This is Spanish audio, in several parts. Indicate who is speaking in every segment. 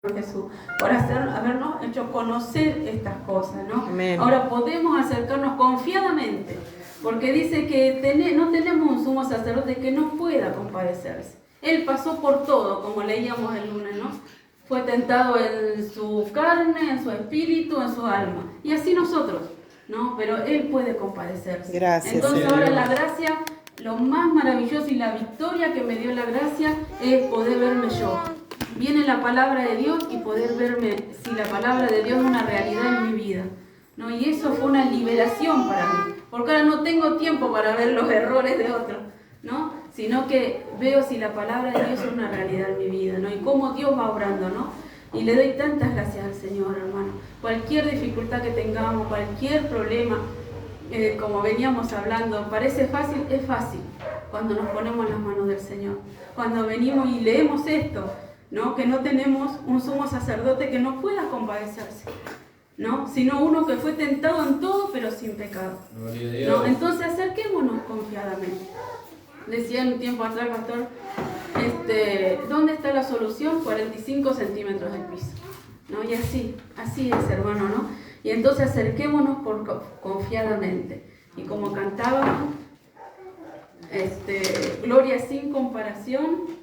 Speaker 1: Jesús, por habernos hecho conocer estas cosas, ¿no?
Speaker 2: Amén.
Speaker 1: Ahora podemos acercarnos confiadamente, porque dice que no tenemos un sumo sacerdote que no pueda compadecerse. Él pasó por todo, como leíamos el lunes, ¿no? Fue tentado en su carne, en su espíritu, en su alma. Y así nosotros, ¿no? Pero Él puede compadecerse.
Speaker 2: Gracias.
Speaker 1: Entonces ahora la gracia, lo más maravilloso y la victoria que me dio la gracia es poder verme yo. Viene la palabra de Dios y poder verme si la palabra de Dios es una realidad en mi vida, ¿no? Y eso fue una liberación para mí, porque ahora no tengo tiempo para ver los errores de otros, ¿no? Sino que veo si la palabra de Dios es una realidad en mi vida, ¿no? Y cómo Dios va obrando, ¿no? Y le doy tantas gracias al Señor, hermano. Cualquier dificultad que tengamos, cualquier problema, como veníamos hablando, parece fácil, es fácil cuando nos ponemos en las manos del Señor. Cuando venimos y leemos esto, ¿no? Que no tenemos un sumo sacerdote que no pueda compadecerse, ¿no? Sino uno que fue tentado en todo pero sin pecado, ¿no? Entonces acerquémonos confiadamente. Decía un tiempo atrás, pastor, ¿dónde está la solución? 45 centímetros del piso, ¿no? Y así es, hermano, ¿no? Y entonces acerquémonos confiadamente. Y como cantábamos, gloria sin comparación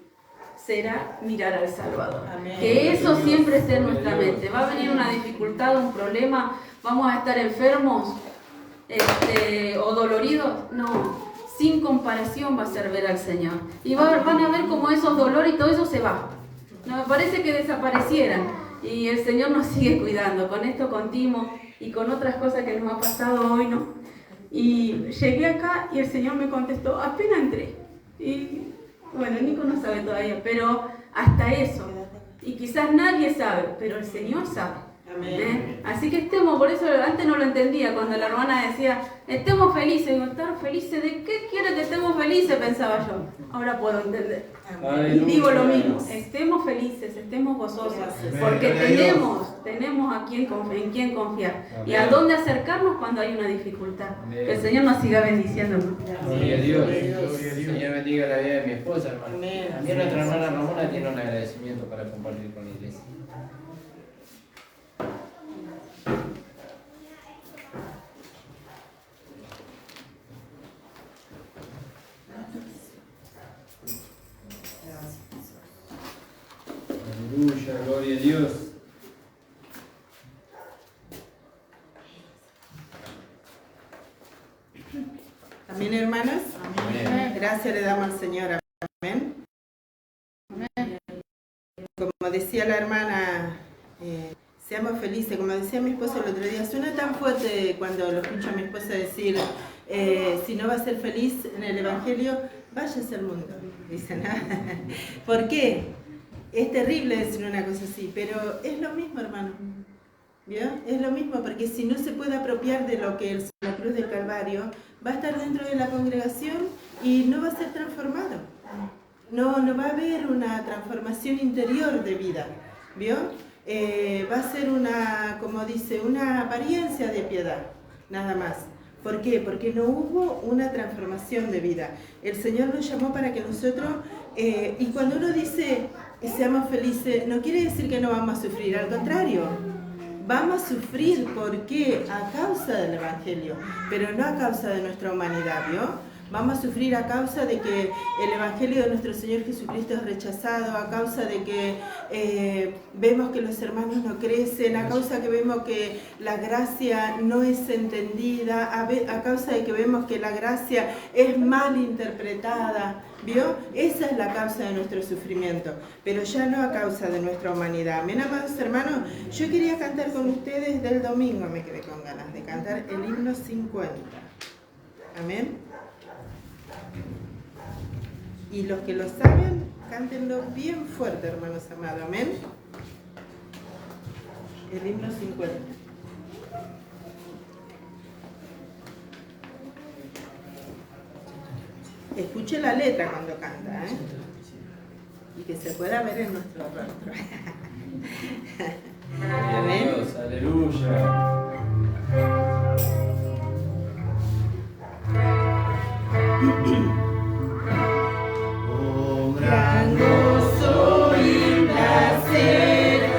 Speaker 1: será mirar al Salvador. Amén. Que eso siempre esté en nuestra mente. Va a venir una dificultad, un problema, vamos a estar enfermos o doloridos. No, sin comparación va a ser ver al Señor. Y van a ver cómo esos dolores y todo eso se va. No, me parece que desaparecieran. Y el Señor nos sigue cuidando. Con esto contigo y con otras cosas que nos ha pasado hoy, ¿no? Y llegué acá y el Señor me contestó, apenas entré. Y bueno, Nico no sabe todavía, pero hasta eso. Y quizás nadie sabe, pero el Señor sabe. Amén. Así que estemos, por eso antes no lo entendía, cuando la hermana decía, estemos felices. Digo, ¿estar felices? ¿De qué quiere que estemos felices? Pensaba yo. Ahora puedo entender. Amén. Y digo lo mismo, estemos felices, estemos gozosos, porque tenemos en quién confiar. Amén. Y a dónde acercarnos cuando hay una dificultad. Amén. Que el Señor nos siga bendiciendo.
Speaker 3: Gloria a Dios. Señor bendiga la vida de mi esposa, hermano. Amén. También nuestra hermana Ramona tiene un agradecimiento para compartir con la iglesia. Aleluya, gloria a Dios.
Speaker 2: Amén, hermanos.
Speaker 3: Amén.
Speaker 2: Gracias le damos al Señor. Amén. Como decía la hermana, seamos felices. Como decía mi esposo el otro día, suena tan fuerte cuando lo escucho a mi esposa decir, si no va a ser feliz en el Evangelio, váyase al mundo. Dicen, ¿por qué? Es terrible decir una cosa así, pero es lo mismo, hermano. ¿Vio? Es lo mismo, porque si no se puede apropiar de lo que es la cruz del Calvario, va a estar dentro de la congregación y no va a ser transformado. No va a haber una transformación interior de vida. ¿Vio? Va a ser como dice, una apariencia de piedad, nada más. ¿Por qué? Porque no hubo una transformación de vida. El Señor nos llamó para que nosotros, y cuando uno dice seamos felices, no quiere decir que no vamos a sufrir, al contrario, vamos a sufrir. ¿Por qué? A causa del Evangelio, pero no a causa de nuestra humanidad, ¿vio? Vamos a sufrir a causa de que el Evangelio de nuestro Señor Jesucristo es rechazado, a causa de que vemos que los hermanos no crecen, a causa que vemos que la gracia no es entendida, a causa de que vemos que la gracia es mal interpretada, ¿vio? Esa es la causa de nuestro sufrimiento, pero ya no a causa de nuestra humanidad. Amén, amados hermanos. Yo quería cantar con ustedes del domingo, me quedé con ganas de cantar el himno 50. Amén. Y los que lo saben, cántenlo bien fuerte, hermanos amados. Amén. El himno 50. Escuche la letra cuando canta, y que se pueda ver en nuestro rostro. Amén.
Speaker 3: Dios, aleluya.
Speaker 2: Gran gozo y placer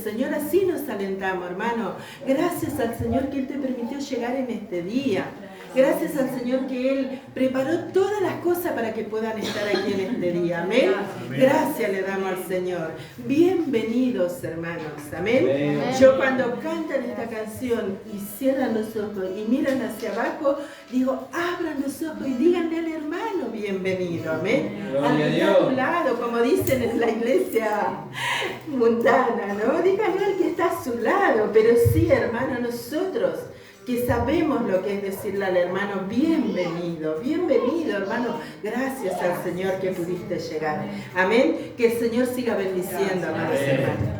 Speaker 2: Señor, así nos alentamos, hermano. Gracias al Señor que Él te permitió llegar en este día. Gracias al Señor que Él preparó todas las cosas para que puedan estar aquí en este día. Amén. Gracias le damos al Señor. Bienvenidos, hermanos. Amén. Yo cuando cantan esta canción y cierran los ojos y miran hacia abajo, digo, abran los ojos y díganle al hermano bienvenido. Amén. Al que está a tu lado, como dicen en la iglesia mundana, ¿no? Díganle al que está a su lado. Pero sí, hermano, nosotros que sabemos lo que es decirle al hermano, bienvenido, bienvenido, hermano. Gracias al Señor que pudiste llegar. Amén. Que el Señor siga bendiciendo, amados hermanos.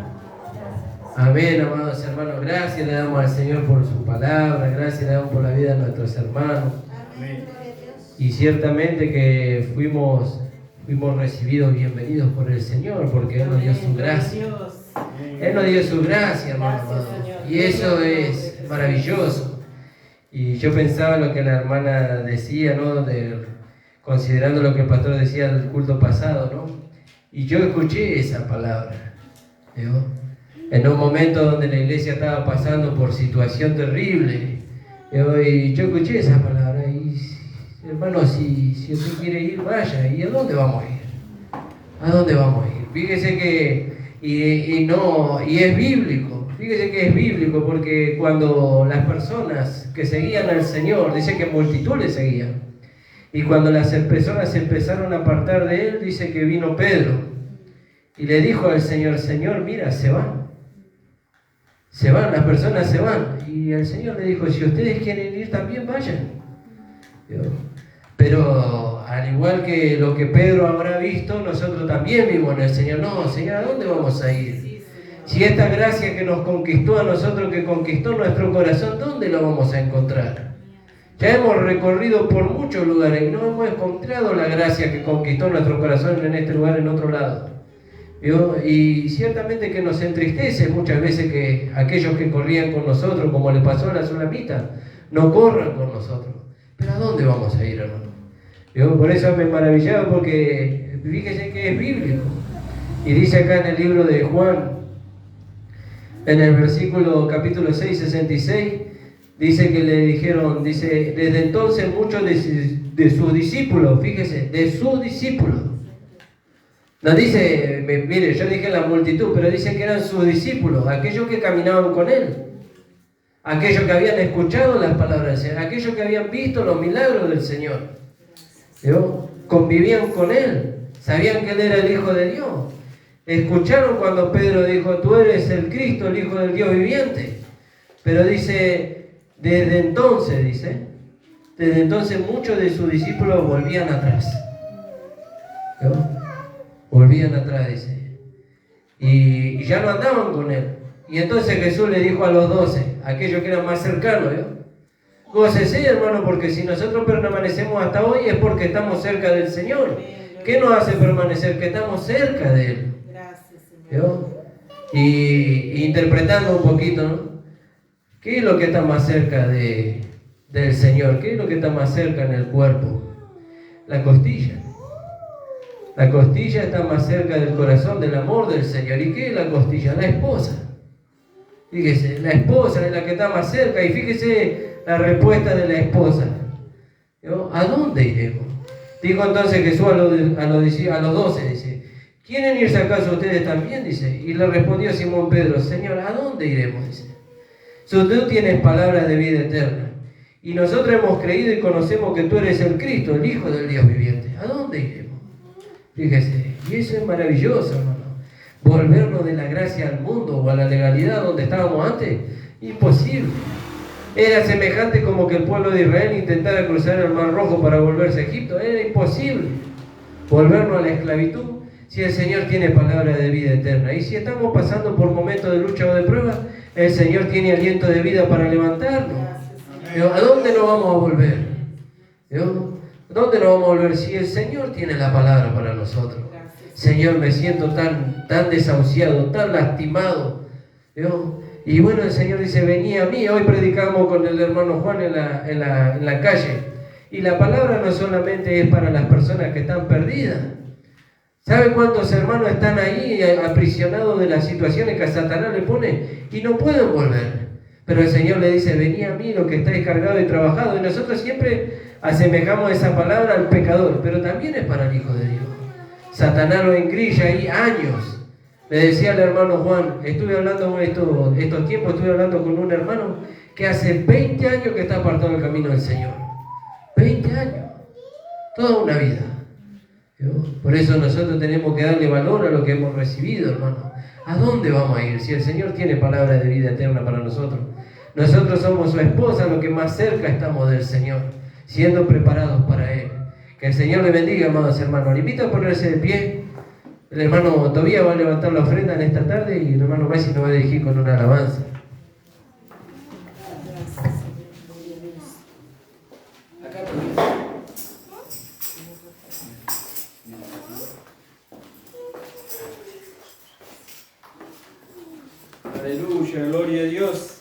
Speaker 4: Amén, amados hermanos. Gracias le damos al Señor por su palabra. Gracias le damos por la vida de nuestros hermanos.
Speaker 5: Amén.
Speaker 4: Y ciertamente que fuimos recibidos, bienvenidos por el Señor, porque Él nos dio su gracia. Él nos dio su gracia, hermano. Y eso es maravilloso. Y yo pensaba lo que la hermana decía, ¿no? Considerando lo que el pastor decía del culto pasado, ¿no? Y yo escuché esa palabra, ¿no? En un momento donde la iglesia estaba pasando por situación terrible, ¿no? Y yo escuché esa palabra. Y hermano, si usted quiere ir, vaya. ¿Y a dónde vamos a ir? ¿A dónde vamos a ir? Fíjese que, y es bíblico. Fíjese que es bíblico, porque cuando las personas que seguían al Señor, dice que multitud le seguían, y cuando las personas se empezaron a apartar de Él, dice que vino Pedro, y le dijo al Señor, Señor, mira, se van, las personas se van, y el Señor le dijo, si ustedes quieren ir también vayan. Pero al igual que lo que Pedro habrá visto, nosotros también vimos en el Señor, no, Señor, ¿a dónde vamos a ir? Si esta gracia que nos conquistó a nosotros, que conquistó nuestro corazón, ¿dónde la vamos a encontrar? Ya hemos recorrido por muchos lugares y no hemos encontrado la gracia que conquistó nuestro corazón en este lugar, en otro lado. Y ciertamente que nos entristece muchas veces que aquellos que corrían con nosotros, como le pasó a la Sulamita, no corran con nosotros. Pero ¿a dónde vamos a ir, hermano? Por eso me maravillaba, porque fíjese que es bíblico. Y dice acá en el libro de Juan, en el versículo capítulo 6, 66, dice que le dijeron, dice, desde entonces muchos de sus discípulos, fíjese, de sus discípulos. No dice, mire, yo dije la multitud, pero dice que eran sus discípulos, aquellos que caminaban con Él, aquellos que habían escuchado las palabras del Señor, aquellos que habían visto los milagros del Señor. Convivían con Él, sabían que Él era el Hijo de Dios. Escucharon cuando Pedro dijo, tú eres el Cristo, el Hijo del Dios viviente. Pero dice, desde entonces muchos de sus discípulos volvían atrás. Volvían atrás, dice. Y ya no andaban con Él. Y entonces Jesús le dijo a los 12, aquellos que eran más cercanos, gócese, hermano, porque si nosotros permanecemos hasta hoy es porque estamos cerca del Señor. ¿Qué nos hace permanecer? Que estamos cerca de Él. Y interpretando un poquito, ¿no? ¿Qué es lo que está más cerca del Señor? ¿Qué es lo que está más cerca en el cuerpo? La costilla. La costilla está más cerca del corazón, del amor del Señor. ¿Y qué es la costilla? La esposa. Fíjese, la esposa es la que está más cerca. Y fíjese la respuesta de la esposa. ¿A dónde iremos? Dijo entonces Jesús a los 12, dice, ¿quieren irse acaso ustedes también? Dice. Y le respondió Simón Pedro, Señor, ¿a dónde iremos? Dice. Si tú tienes palabras de vida eterna, y nosotros hemos creído y conocemos que tú eres el Cristo, el Hijo del Dios viviente, ¿a dónde iremos? Fíjese, y eso es maravilloso, hermano. Volvernos de la gracia al mundo o a la legalidad donde estábamos antes, imposible. Era semejante como que el pueblo de Israel intentara cruzar el Mar Rojo para volverse a Egipto. Era imposible volvernos a la esclavitud si el Señor tiene palabra de vida eterna. Y si estamos pasando por momentos de lucha o de prueba, el Señor tiene aliento de vida para levantarnos. ¿A dónde nos vamos a volver? ¿A dónde nos vamos a volver si el Señor tiene la palabra para nosotros? Señor, me siento tan desahuciado, tan lastimado. Y bueno, el Señor dice, vení a mí. Hoy predicamos con el hermano Juan en la calle. Y la palabra no solamente es para las personas que están perdidas. ¿Sabe cuántos hermanos están ahí aprisionados de las situaciones que a Satanás le pone y no pueden volver? Pero el Señor le dice, vení a mí los que estáis cargados y trabajados. Y nosotros siempre asemejamos esa palabra al pecador, pero también es para el Hijo de Dios. Satanás lo engrilla ahí años. Le decía al hermano Juan, estuve hablando estos tiempos, estuve hablando con un hermano que hace 20 años que está apartado del camino del Señor. 20 años. Toda una vida. Por eso nosotros tenemos que darle valor a lo que hemos recibido, hermano. ¿A dónde vamos a ir si el Señor tiene palabra de vida eterna para nosotros? Nosotros somos su esposa, lo que más cerca estamos del Señor, siendo preparados para Él. Que el Señor le bendiga, amados hermanos. Le invito a ponerse de pie El hermano Tobías va a levantar la ofrenda en esta tarde y el hermano Messi nos va a dirigir con una alabanza.
Speaker 3: Aleluya, gloria a Dios.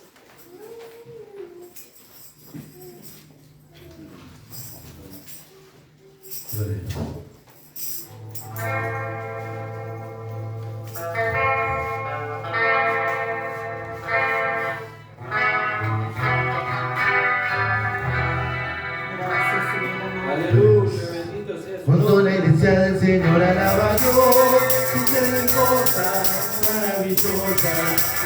Speaker 5: Cuando la iglesia del Señor alaba a Dios, suceden cosas maravillosas.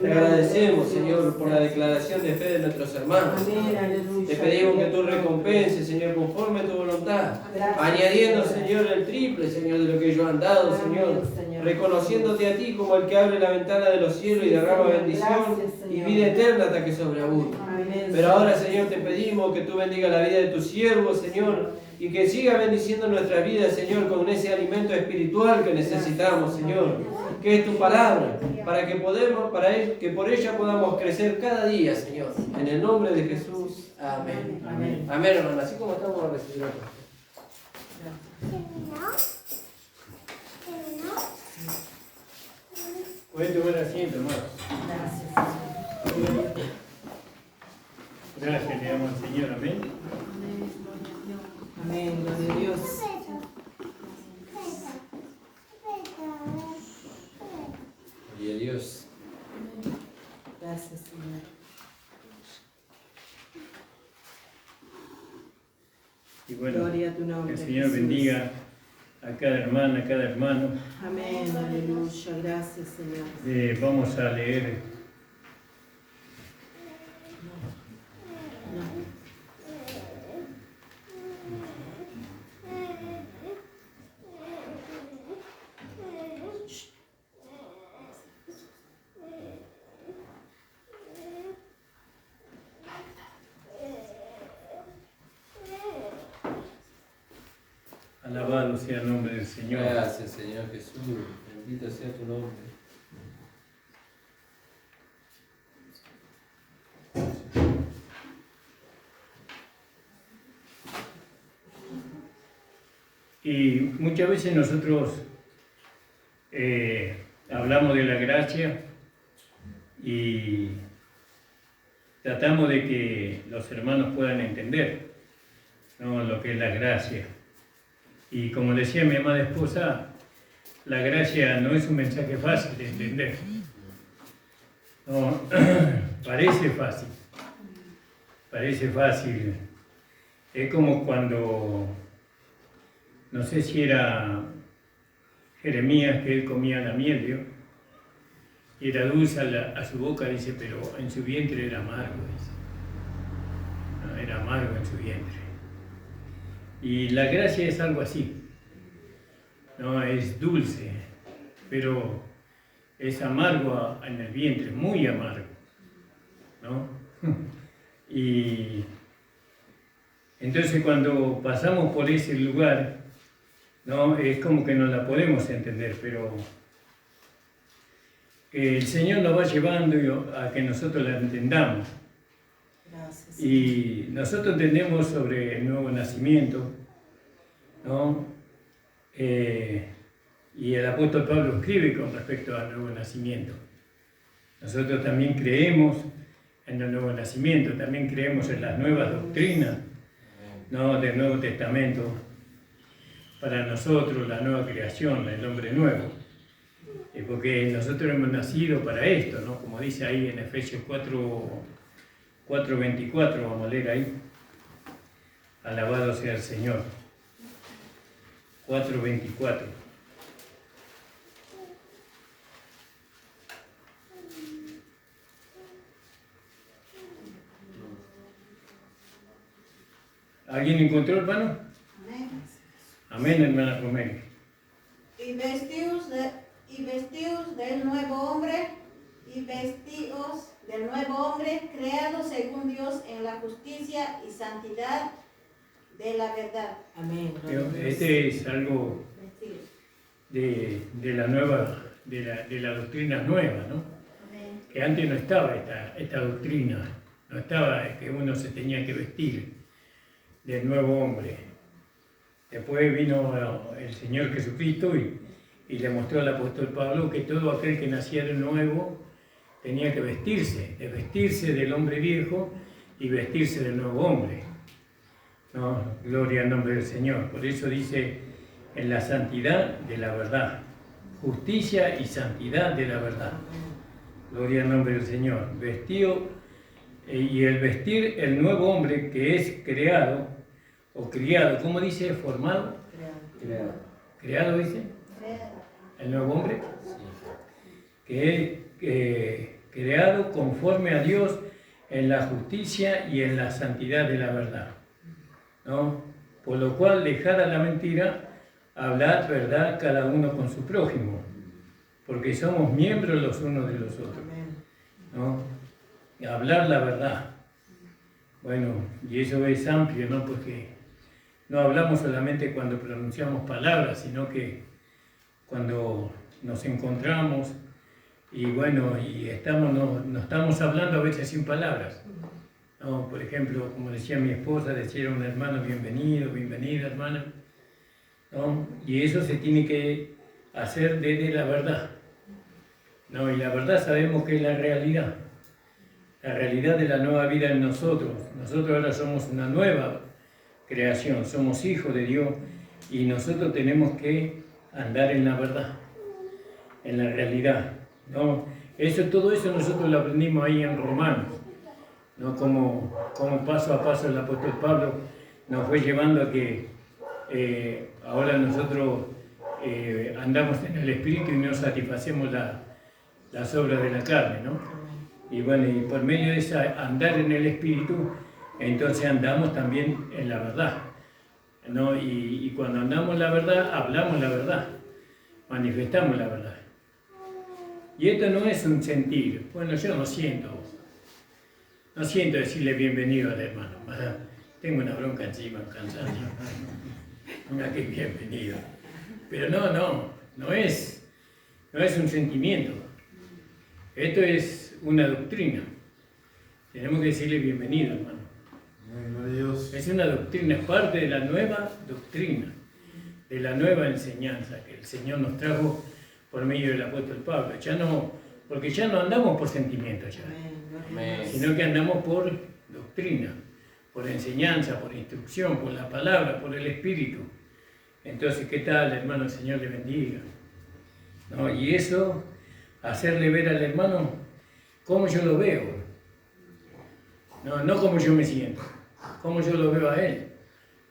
Speaker 4: Te agradecemos, Señor, por la declaración de fe de nuestros hermanos. Te pedimos que tú recompenses, Señor, conforme a tu voluntad, añadiendo, Señor, el triple, Señor, de lo que ellos han dado, Señor, reconociéndote a ti como el que abre la ventana de los cielos y derrama bendición y vida eterna hasta que sobreabunde. Pero ahora, Señor, te pedimos que tú bendiga la vida de tus siervos, Señor, y que siga bendiciendo nuestra vida, Señor, con ese alimento espiritual que necesitamos, Señor, que es tu palabra, para que por ella podamos crecer cada día, Señor. En el nombre de Jesús. Amén. Amén, amén, hermano. Así como estamos a recibir.
Speaker 6: Pueden tomar asiento, hermanos. Gracias, le damos al Señor. Amén.
Speaker 2: Amén, gloria a Dios.
Speaker 3: Gloria a Dios.
Speaker 2: Gracias, Señor.
Speaker 6: Y bueno,
Speaker 2: Gloria a tu nombre,
Speaker 6: el Señor
Speaker 2: Jesús.
Speaker 6: bendiga a cada hermana, a cada hermano.
Speaker 2: Amén, aleluya. Gracias, Señor.
Speaker 6: Vamos a leer alabado sea el nombre del Señor.
Speaker 3: Gracias, Señor Jesús. Bendito sea tu nombre.
Speaker 6: Y muchas veces nosotros hablamos de la gracia gracia y tratamos de que los hermanos puedan entender, ¿no?, lo que es la gracia. Y como decía mi amada esposa, la gracia no es un mensaje fácil de entender. No, parece fácil. Es como cuando, no sé si era Jeremías, que él comía la miel, ¿vio? Y era dulce a su boca, dice, pero en su vientre era amargo, dice. No, era amargo en su vientre. Y la gracia es algo así. No, es dulce, pero es amargo en el vientre, muy amargo, ¿no? Y entonces cuando pasamos por ese lugar, ¿no?, es como que no la podemos entender, pero el Señor nos va llevando a que nosotros la entendamos.
Speaker 2: Gracias.
Speaker 6: Y nosotros entendemos sobre el nuevo nacimiento, ¿no? Y el apóstol Pablo escribe con respecto al nuevo nacimiento. Nosotros también creemos en el nuevo nacimiento, también creemos en las nuevas doctrinas, ¿no?, del Nuevo Testamento. Para nosotros la nueva creación, el hombre nuevo, porque nosotros hemos nacido para esto, ¿no?, como dice ahí en Efesios 4:24, vamos a leer ahí. Alabado sea el Señor. 4:24. ¿Alguien encontró, hermano?
Speaker 7: Amén.
Speaker 6: Amén, hermana Romero.
Speaker 7: Y vestidos del nuevo hombre, creado según Dios en la justicia y santidad de la verdad.
Speaker 2: Amén.
Speaker 6: Este es algo
Speaker 7: Vestidos.
Speaker 6: de la nueva, de la doctrina nueva, ¿no?
Speaker 7: Amén.
Speaker 6: Que antes no estaba esta doctrina, no estaba que uno se tenía que vestir del nuevo hombre. Después vino el Señor Jesucristo y le mostró al apóstol Pablo que todo aquel que nacía de nuevo tenía que vestirse del hombre viejo y vestirse del nuevo hombre. No, gloria al nombre del Señor. Por eso dice, en la santidad de la verdad, justicia y santidad de la verdad. Gloria al nombre del Señor. Vestido, y el vestir el nuevo hombre que es creado, o criado, ¿cómo dice? ¿Formado? ¿Creado dice? El nuevo hombre. Que es creado conforme a Dios en la justicia y en la santidad de la verdad, ¿no? Por lo cual, dejada la mentira, hablad verdad cada uno con su prójimo, porque somos miembros los unos de los otros, ¿no? Y hablar la verdad. Bueno, y eso es amplio, ¿no? Porque no hablamos solamente cuando pronunciamos palabras, sino que cuando nos encontramos y bueno, y no estamos hablando a veces sin palabras, ¿no? Por ejemplo, como decía mi esposa, decía a un hermano, bienvenido, bienvenida hermana, ¿no? Y eso se tiene que hacer desde la verdad, ¿no? Y la verdad sabemos que es la realidad de la nueva vida en nosotros. Nosotros ahora somos una nueva creación, somos hijos de Dios y nosotros tenemos que andar en la verdad, en la realidad, ¿no? Todo eso nosotros lo aprendimos ahí en Romanos, ¿no? Como paso a paso el apóstol Pablo nos fue llevando a que ahora nosotros andamos en el Espíritu y no satisfacemos las obras de la carne, ¿no? Y bueno, y por medio de esa andar en el Espíritu, entonces andamos también en la verdad, ¿no? Y cuando andamos en la verdad, hablamos la verdad, manifestamos la verdad. Y esto no es un sentir. Bueno, yo no siento decirle bienvenido al hermano. Tengo una bronca encima, un cansancio. Venga, que bienvenido. Pero no es un sentimiento. Esto es una doctrina. Tenemos que decirle bienvenido, hermano. Es una doctrina, es parte de la nueva doctrina, de la nueva enseñanza que el Señor nos trajo por medio del apóstol Pablo. Ya no porque ya no andamos por sentimientos ya,
Speaker 3: Amén.
Speaker 6: sino que andamos por doctrina, por enseñanza, por instrucción, por la palabra, por el Espíritu. Entonces, ¿qué tal, hermano? El Señor le bendiga. ¿No? Y eso, hacerle ver al hermano cómo yo lo veo. No cómo yo me siento, cómo yo lo veo a él.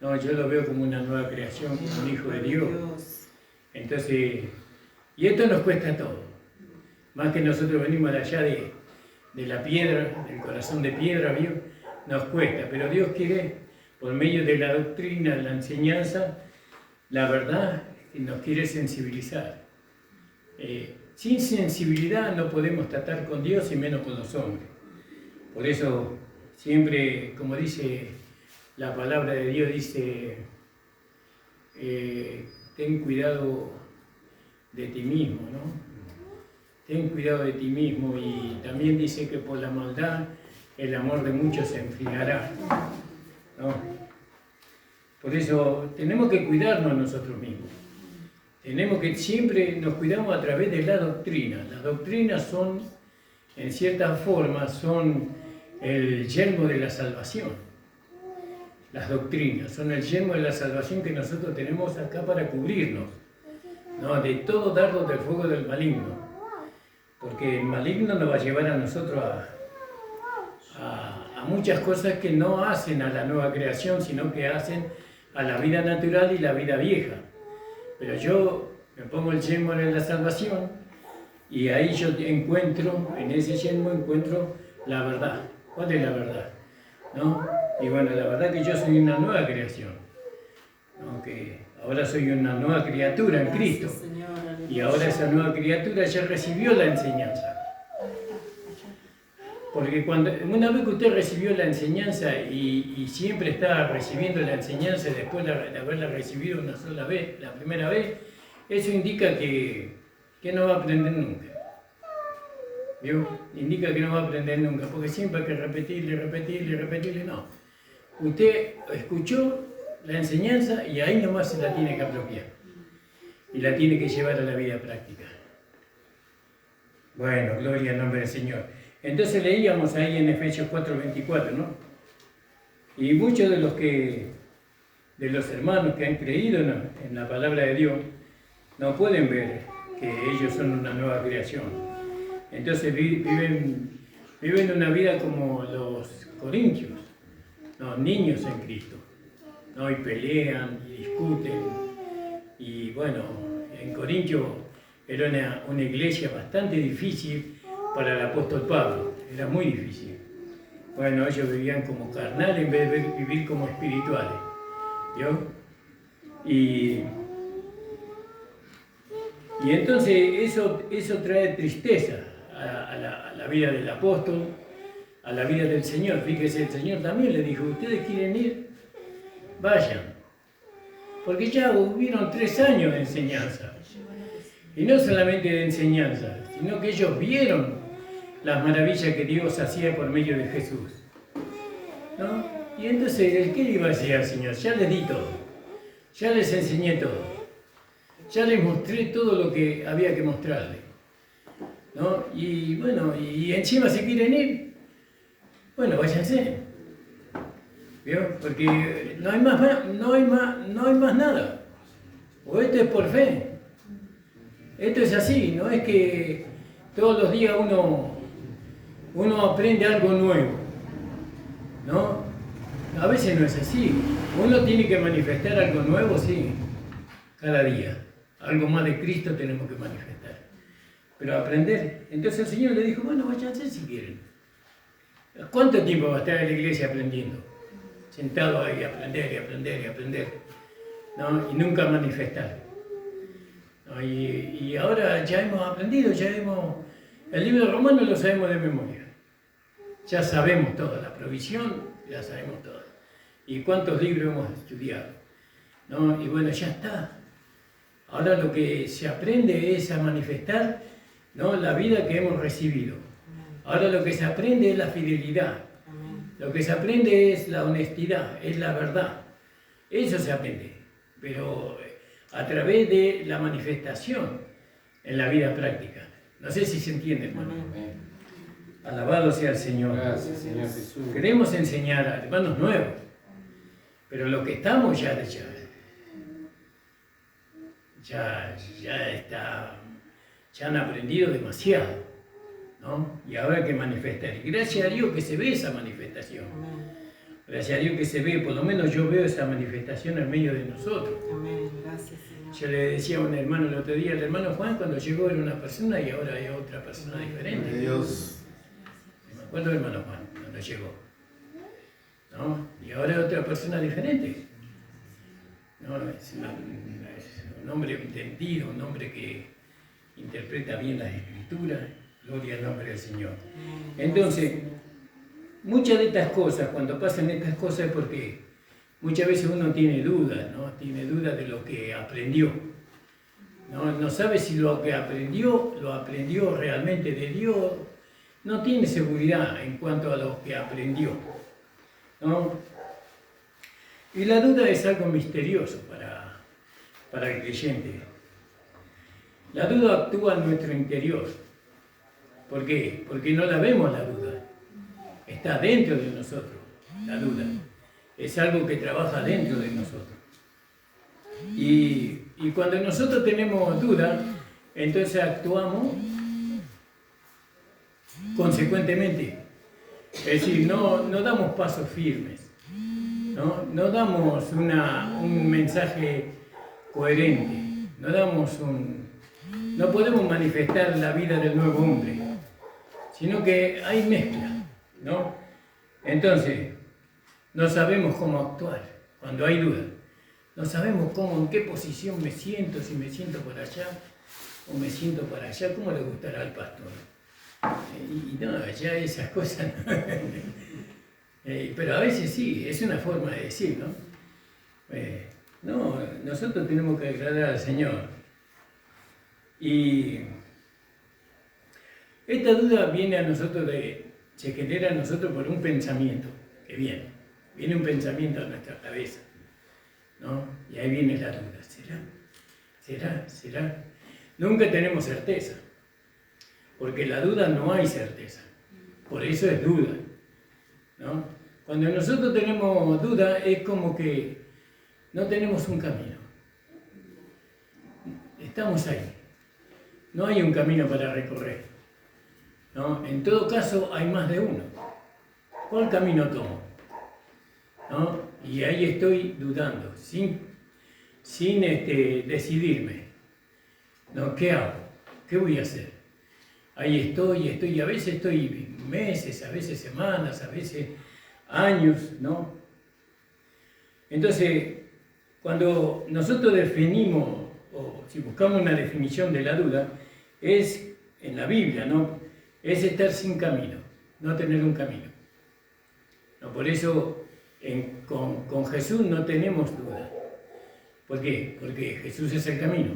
Speaker 6: No, yo lo veo como una nueva creación, como un hijo de Dios. Entonces, y esto nos cuesta todo. Más que nosotros venimos de allá de la piedra, del corazón de piedra, ¿vio? Nos cuesta, pero Dios quiere, por medio de la doctrina, la enseñanza, la verdad, nos quiere sensibilizar. Sin sensibilidad no podemos tratar con Dios y menos con los hombres. Por eso, siempre, como dice la palabra de Dios, dice, ten cuidado de ti mismo, ¿no? Ten cuidado de ti mismo, y también dice que por la maldad el amor de muchos se enfriará, ¿no? Por eso tenemos que cuidarnos a nosotros mismos. Tenemos que siempre nos cuidamos a través de la doctrina. Las doctrinas son, en cierta forma, son el yelmo de la salvación. Las doctrinas son el yelmo de la salvación que nosotros tenemos acá para cubrirnos, ¿no? De todo dardo del fuego del maligno. Porque el maligno nos va a llevar a nosotros a muchas cosas que no hacen a la nueva creación, sino que hacen a la vida natural y la vida vieja. Pero yo me pongo el yelmo de la salvación y ahí yo encuentro, en ese yelmo encuentro la verdad. ¿Cuál es la verdad? ¿No? Y bueno, la verdad que yo soy una nueva creación, ¿no? Que ahora soy una nueva criatura en Cristo. Y ahora esa nueva criatura ya recibió la enseñanza. Porque una vez que usted recibió la enseñanza y siempre está recibiendo la enseñanza después de haberla recibido una sola vez, la primera vez, eso indica que no va a aprender nunca. ¿Vio? Indica que no va a aprender nunca, porque siempre hay que repetirle, no. Usted escuchó la enseñanza y ahí nomás se la tiene que apropiar. Y la tiene que llevar a la vida práctica. Bueno, gloria al nombre del Señor. Entonces leíamos ahí en Efesios 4:24, ¿no? Y muchos de los hermanos que han creído en la palabra de Dios no pueden ver que ellos son una nueva creación. Entonces viven una vida como los corintios, ¿no? Niños en Cristo, ¿no? Y pelean y discuten. Y bueno, en Corintio era una iglesia bastante difícil para el apóstol Pablo, era muy difícil. Bueno, ellos vivían como carnales en vez de vivir como espirituales, ¿vio? Y entonces eso trae tristeza a la vida del apóstol, a la vida del Señor. Fíjese, el Señor también le dijo, ¿ustedes quieren ir? Vayan. Porque ya hubieron 3 años de enseñanza. Y no solamente de enseñanza, sino que ellos vieron las maravillas que Dios hacía por medio de Jesús, ¿no? Y entonces, ¿qué iba a decir al Señor? Ya les di todo, ya les enseñé todo, ya les mostré todo lo que había que mostrarles, ¿no? Y bueno, y encima si quieren ir, bueno, váyanse, ¿vio? Porque no hay más nada. O esto es por fe. Esto es así, no es que todos los días uno aprende algo nuevo, ¿no? A veces no es así. Uno tiene que manifestar algo nuevo, sí, cada día. Algo más de Cristo tenemos que manifestar. Pero aprender. Entonces el Señor le dijo, bueno, váyanse si quieren. ¿Cuánto tiempo va a estar en la iglesia aprendiendo? Sentado ahí, aprender, ¿no? Y nunca manifestar. ¿No? Y ahora ya hemos aprendido, el libro de Romanos lo sabemos de memoria. Ya sabemos todo, la provisión, ya sabemos todo. ¿Y cuántos libros hemos estudiado? ¿No? Y bueno, ya está. Ahora lo que se aprende es a manifestar, ¿no? La vida que hemos recibido. Ahora lo que se aprende es la fidelidad. Lo que se aprende es la honestidad, es la verdad. Eso se aprende, pero a través de la manifestación en la vida práctica, No sé si se entiende, hermano.
Speaker 2: Amén.
Speaker 6: Alabado sea el Señor.
Speaker 3: Gracias, Señor Jesús.
Speaker 6: Queremos enseñar a hermanos nuevos, pero los que estamos ya han aprendido demasiado, ¿no? Y ahora hay que manifestar. Y gracias a Dios que se ve esa manifestación. Gracias a Dios que se ve, por lo menos yo veo esa manifestación en medio de nosotros.
Speaker 2: Amén. Gracias, Señor.
Speaker 6: Yo le decía a un hermano el otro día, el hermano Juan cuando llegó era una persona y ahora hay otra persona diferente.
Speaker 5: Dios.
Speaker 6: Me acuerdo del hermano Juan cuando llegó, ¿no? Y ahora es otra persona diferente. No, es un hombre entendido, un hombre que interpreta bien las escrituras. Gloria al nombre del Señor. Entonces, muchas de estas cosas, cuando pasan estas cosas es porque muchas veces uno tiene dudas, ¿no? Tiene dudas de lo que aprendió. No sabe si lo que aprendió, lo aprendió realmente de Dios. No tiene seguridad en cuanto a lo que aprendió, ¿no? Y la duda es algo misterioso para el creyente. La duda actúa en nuestro interior. ¿Por qué? Porque no la vemos la duda. Está dentro de nosotros, la duda. Es algo que trabaja dentro de nosotros. Y cuando nosotros tenemos duda, entonces actuamos consecuentemente. Es decir, no damos pasos firmes, no damos un mensaje coherente, no podemos manifestar la vida del nuevo hombre, sino que hay mezcla, ¿no? Entonces, no sabemos cómo actuar cuando hay duda. No sabemos en qué posición me siento, si me siento por allá o me siento para allá, cómo le gustará al pastor. Y no, ya esas cosas no. Pero a veces sí, es una forma de decir, ¿no? No, nosotros tenemos que agradar al Señor. Y esta duda viene a nosotros, se genera a nosotros por un pensamiento que viene un pensamiento a nuestra cabeza, ¿no? Y ahí viene la duda, ¿será? Nunca tenemos certeza. Porque la duda no hay certeza, por eso es duda, ¿no? Cuando nosotros tenemos duda es como que no tenemos un camino, estamos ahí, no hay un camino para recorrer, ¿no? En todo caso hay más de uno, ¿cuál camino tomo? ¿No? Y ahí estoy dudando, sin decidirme, ¿no? ¿Qué hago? ¿Qué voy a hacer? Ahí estoy, y a veces estoy meses, a veces semanas, a veces años, ¿no? Entonces, cuando nosotros definimos, o si buscamos una definición de la duda, es en la Biblia, ¿no? Es estar sin camino, no tener un camino. ¿No? Por eso, con Jesús no tenemos duda. ¿Por qué? Porque Jesús es el camino.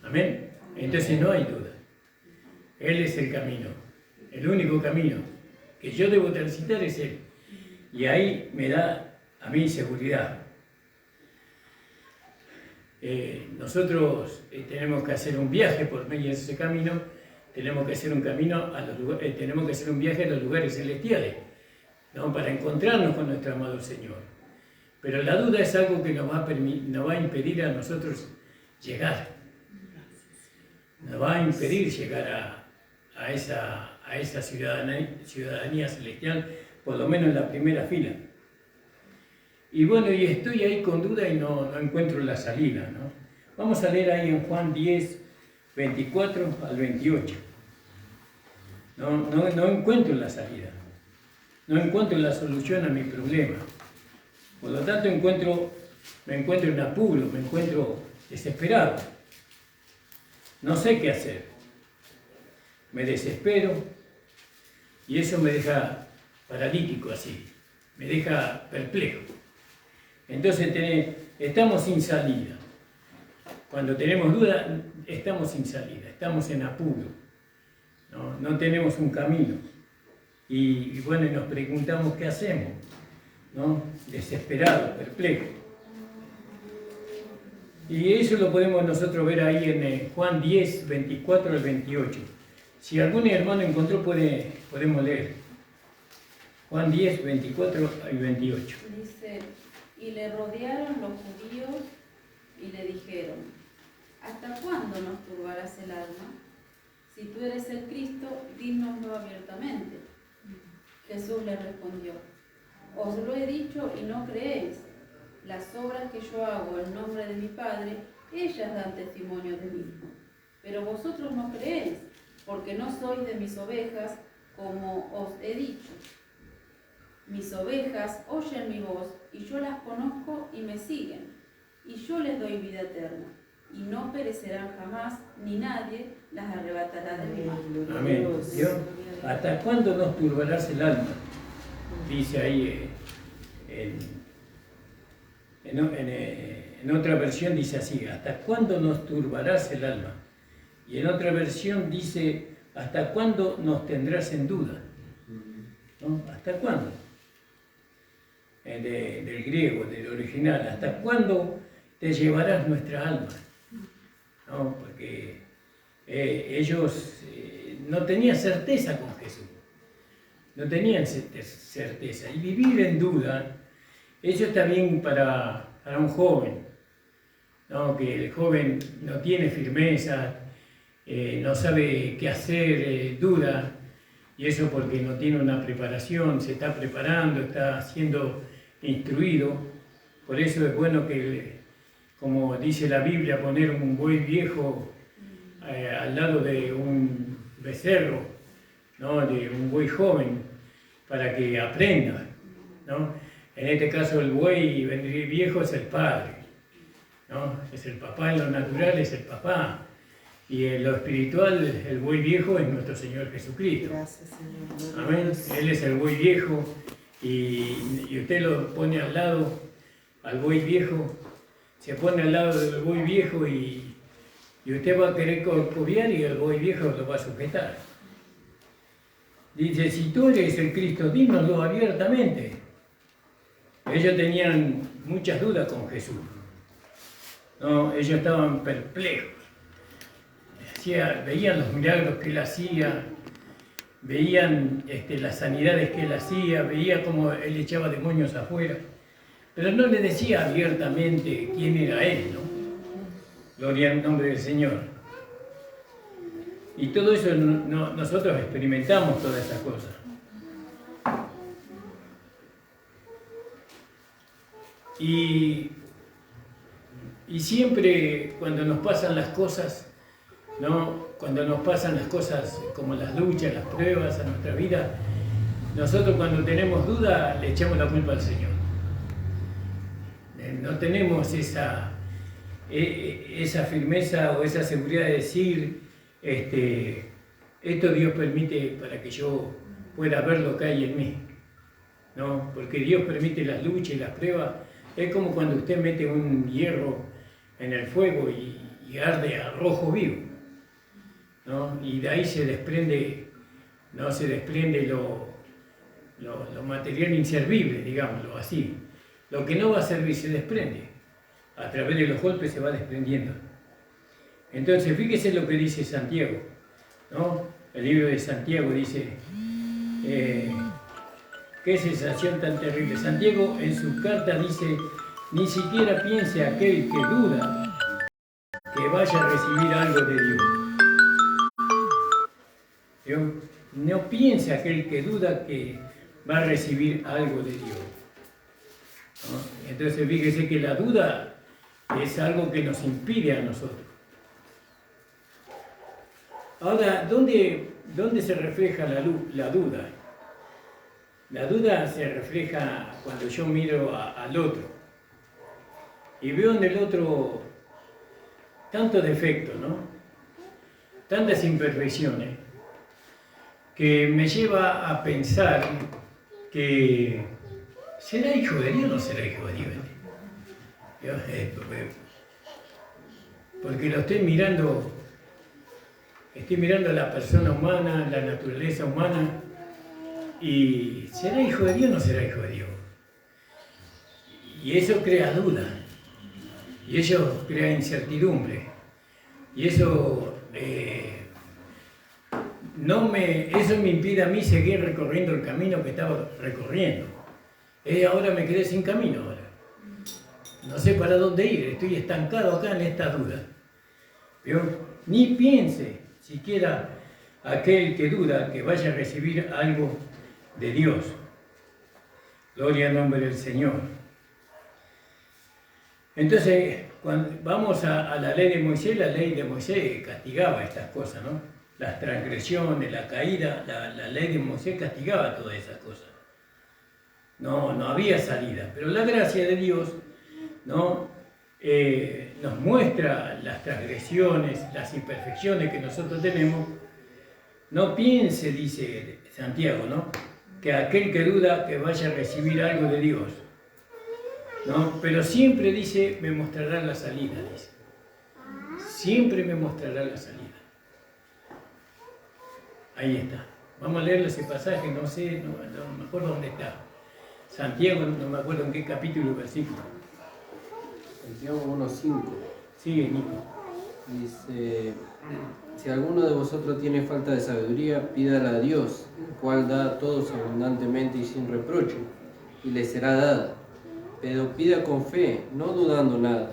Speaker 6: Amén. Entonces no hay duda. Él es el camino, el único camino que yo debo transitar es Él. Y ahí me da a mí seguridad. Nosotros tenemos que hacer un viaje por medio de ese camino, tenemos que hacer un viaje a los lugares celestiales, ¿no? Para encontrarnos con nuestro amado Señor. Pero la duda es algo que nos va a impedir a nosotros llegar. Nos va a impedir llegar a esa ciudadanía celestial, por lo menos en la primera fila. Y bueno, y estoy ahí con duda y no encuentro la salida, ¿no? Vamos a leer ahí en Juan 10, 24 al 28. No encuentro la salida, no encuentro la solución a mi problema. Por lo tanto, me encuentro en apuro, me encuentro desesperado. No sé qué hacer. Me desespero y eso me deja paralítico así, me deja perplejo. Entonces estamos sin salida. Cuando tenemos duda, estamos sin salida, estamos en apuro, no tenemos un camino. Y bueno, nos preguntamos qué hacemos, ¿no? Desesperados, perplejos. Y eso lo podemos nosotros ver ahí en Juan 10, 24 al 28. Si algún hermano encontró, podemos leer. Juan 10, 24 y 28.
Speaker 1: Dice, y le rodearon los judíos y le dijeron, ¿hasta cuándo nos turbarás el alma? Si tú eres el Cristo, dínoslo abiertamente. Jesús le respondió, os lo he dicho y no creéis. Las obras que yo hago en nombre de mi Padre, ellas dan testimonio de mí. Pero vosotros no creéis, porque no sois de mis ovejas, como os he dicho. Mis ovejas oyen mi voz, y yo las conozco y me siguen, y yo les doy vida eterna, y no perecerán jamás, ni nadie las arrebatará de mi mano.
Speaker 6: Amén. ¿Dios? ¿Hasta cuándo nos turbarás el alma? Dice ahí en otra versión dice así, ¿hasta cuándo nos turbarás el alma? Y en otra versión dice, ¿hasta cuándo nos tendrás en duda? ¿No? ¿Hasta cuándo? Del griego, del original, ¿hasta cuándo te llevarás nuestra alma? ¿No? Porque ellos no tenían certeza con Jesús, no tenían certeza, y vivir en duda, eso está bien para un joven, ¿no? Que el joven no tiene firmeza, no sabe qué hacer, duda, y eso porque no tiene una preparación, se está preparando, está siendo instruido. Por eso es bueno que, como dice la Biblia, poner un buey viejo al lado de un becerro, ¿no? De un buey joven, para que aprenda, ¿no? En este caso el buey viejo es el padre, ¿no? Es el papá, en lo natural es el papá, y en lo espiritual el buey viejo es nuestro Señor Jesucristo.
Speaker 2: Gracias, Señor.
Speaker 6: Amén. Él es el buey viejo, y usted lo pone al lado, al buey viejo, se pone al lado del buey viejo y usted va a querer corcoviar y el buey viejo lo va a sujetar. Dice, si tú eres el Cristo, dínoslo abiertamente. Ellos tenían muchas dudas con Jesús, ¿no? Ellos estaban perplejos. Veían los milagros que él hacía, veían las sanidades que él hacía, veía cómo él echaba demonios afuera, pero no le decía abiertamente quién era él, ¿no? Gloria al nombre del Señor. Y todo eso nosotros experimentamos todas esas cosas. Y siempre cuando nos pasan las cosas, ¿no? Cuando nos pasan las cosas como las luchas, las pruebas a nuestra vida, nosotros cuando tenemos duda le echamos la culpa al Señor. No tenemos esa firmeza o esa seguridad de decir, esto Dios permite para que yo pueda ver lo que hay en mí, ¿no? Porque Dios permite las luchas y las pruebas. Es como cuando usted mete un hierro en el fuego y arde a rojo vivo, ¿no? Y de ahí se desprende, ¿no? Se desprende lo material inservible, digámoslo así. Lo que no va a servir se desprende. A través de los golpes se va desprendiendo. Entonces, fíjese lo que dice Santiago, ¿no? El libro de Santiago dice, qué sensación tan terrible. Santiago en su carta dice, ni siquiera piense aquel que duda que vaya a recibir algo de Dios. No piense aquel que duda que va a recibir algo de Dios, ¿no? Entonces fíjese que la duda es algo que nos impide a nosotros. Ahora, ¿dónde se refleja la duda? La duda se refleja cuando yo miro al otro y veo en el otro tantos defectos, ¿no? Tantas imperfecciones, que me lleva a pensar que ¿será hijo de Dios o no será hijo de Dios? Porque lo estoy mirando a la persona humana, la naturaleza humana, y ¿será hijo de Dios o no será hijo de Dios? Y eso crea duda, y eso crea incertidumbre, y eso eso me impide a mí seguir recorriendo el camino que estaba recorriendo. Ahora me quedé sin camino ahora. No sé para dónde ir, estoy estancado acá en esta duda. Pero ni piense siquiera aquel que duda que vaya a recibir algo de Dios. Gloria al nombre del Señor. Entonces, cuando vamos a la ley de Moisés castigaba estas cosas, ¿no? Las transgresiones, la caída, la ley de Moisés castigaba todas esas cosas. No había salida, pero la gracia de Dios, ¿no? Nos muestra las transgresiones, las imperfecciones que nosotros tenemos. No piense, dice Santiago, ¿no? Que aquel que duda que vaya a recibir algo de Dios, ¿no? Pero siempre dice, me mostrará la salida, dice. Siempre me mostrará la salida. Ahí está. Vamos a leer ese pasaje, no sé, no me acuerdo dónde está. Santiago, no me acuerdo en qué capítulo o versículo.
Speaker 4: Santiago 1:5.
Speaker 6: Sigue, Nico.
Speaker 4: Dice, si alguno de vosotros tiene falta de sabiduría, pídala a Dios, el cual da a todos abundantemente y sin reproche, y le será dada. Pero pida con fe, no dudando nada,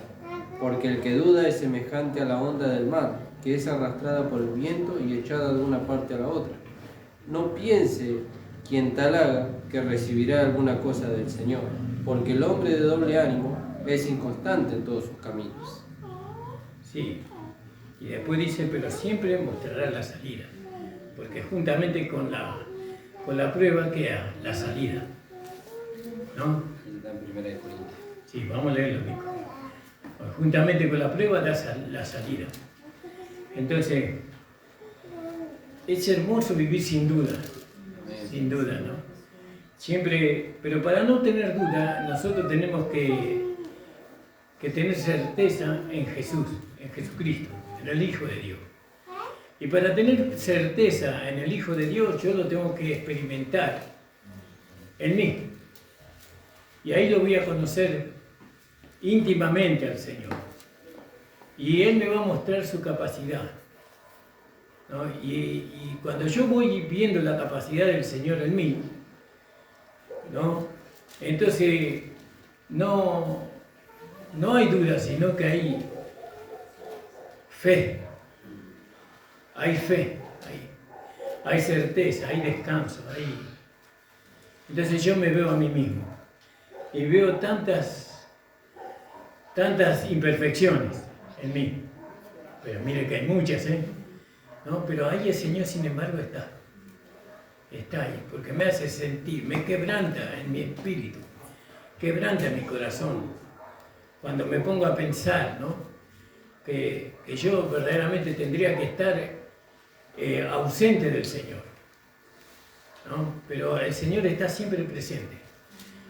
Speaker 4: porque el que duda es semejante a la onda del mar, que es arrastrada por el viento y echada de una parte a la otra. No piense quien tal haga que recibirá alguna cosa del Señor, porque el hombre de doble ánimo es inconstante en todos sus caminos.
Speaker 6: Sí, y después dice, pero siempre mostrará la salida, porque juntamente con la prueba queda la salida, ¿no?
Speaker 4: Está en 1 Corintios.
Speaker 6: Sí, vamos a leerlo, Nico. Juntamente con la prueba da la salida. Entonces, es hermoso vivir sin duda, ¿no? Siempre, pero para no tener duda, nosotros tenemos que tener certeza en Jesús, en Jesucristo, en el Hijo de Dios. Y para tener certeza en el Hijo de Dios, yo lo tengo que experimentar en mí. Y ahí lo voy a conocer íntimamente al Señor. Y Él me va a mostrar su capacidad, ¿no? Y cuando yo voy viendo la capacidad del Señor en mí, ¿no? Entonces no hay duda, sino que hay fe. Hay fe, hay certeza, hay descanso. Entonces yo me veo a mí mismo y veo tantas imperfecciones en mí. Pero mire que hay muchas, ¿no? Pero ahí el Señor, sin embargo, está ahí, porque me hace sentir, me quebranta en mi espíritu, quebranta mi corazón. Cuando me pongo a pensar, ¿no? que yo verdaderamente tendría que estar ausente del Señor, ¿no? Pero el Señor está siempre presente,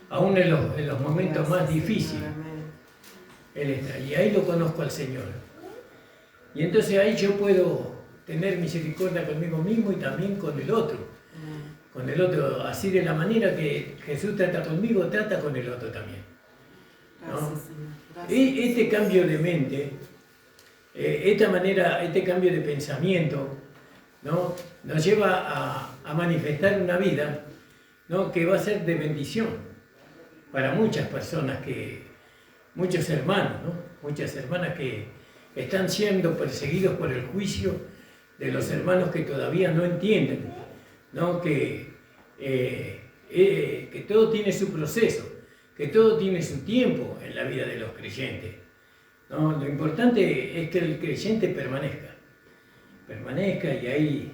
Speaker 6: aún en los momentos más difíciles. Él está, y ahí lo conozco al Señor. Y entonces ahí yo puedo tener misericordia conmigo mismo y también con el otro. Con el otro, así de la manera que Jesús trata conmigo, trata con el otro también, ¿no? Este cambio de mente, esta manera, este cambio de pensamiento, ¿no? Nos lleva a manifestar una vida, ¿no? Que va a ser de bendición para muchas personas, muchos hermanos, ¿no? Muchas hermanas que están siendo perseguidos por el juicio de los hermanos que todavía no entienden, ¿no? Que todo tiene su proceso, que todo tiene su tiempo en la vida de los creyentes, ¿no? Lo importante es que el creyente permanezca y ahí.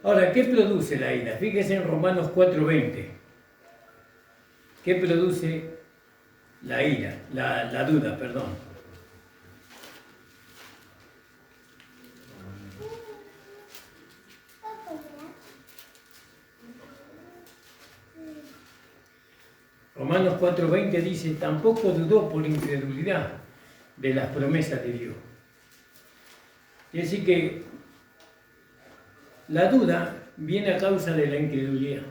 Speaker 6: Ahora, ¿qué produce la ira? Fíjese en Romanos 4:20. ¿Qué produce la ira? La duda, perdón. Romanos 4:20 dice, tampoco dudó por incredulidad de las promesas de Dios. Y así que la duda viene a causa de la incredulidad.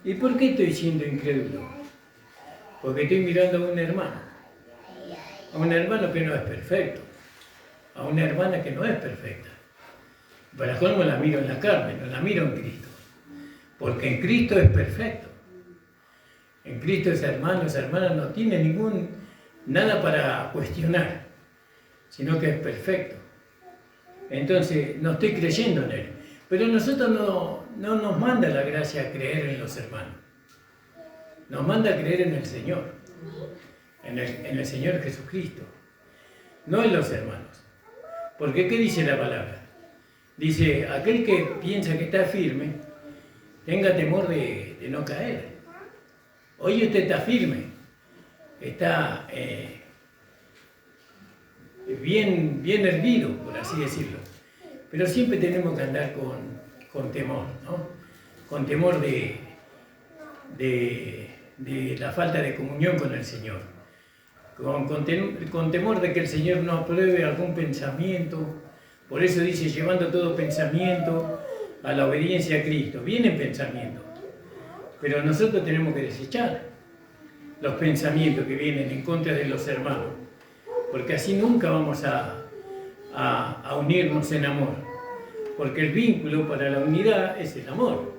Speaker 6: ¿Y por qué estoy siendo incrédulo? Porque estoy mirando a un hermano que no es perfecto, a una hermana que no es perfecta. Para colmo la miro en la carne, no la miro en Cristo. Porque en Cristo es perfecto. En Cristo ese hermano, esa hermana no tiene nada para cuestionar, sino que es perfecto. Entonces, no estoy creyendo en Él. Pero nosotros no nos manda la gracia a creer en los hermanos. Nos manda a creer en el Señor, en el Señor Jesucristo, no en los hermanos. Porque ¿qué dice la palabra? Dice, aquel que piensa que está firme, tenga temor de no caer. Hoy usted está firme, está bien erguido, por así decirlo. Pero siempre tenemos que andar con temor, ¿no? Con temor de la falta de comunión con el Señor. Con temor de que el Señor no apruebe algún pensamiento. Por eso dice, llevando todo pensamiento a la obediencia a Cristo. Vienen pensamientos, pero nosotros tenemos que desechar los pensamientos que vienen en contra de los hermanos, porque así nunca vamos a unirnos en amor, porque el vínculo para la unidad es el amor,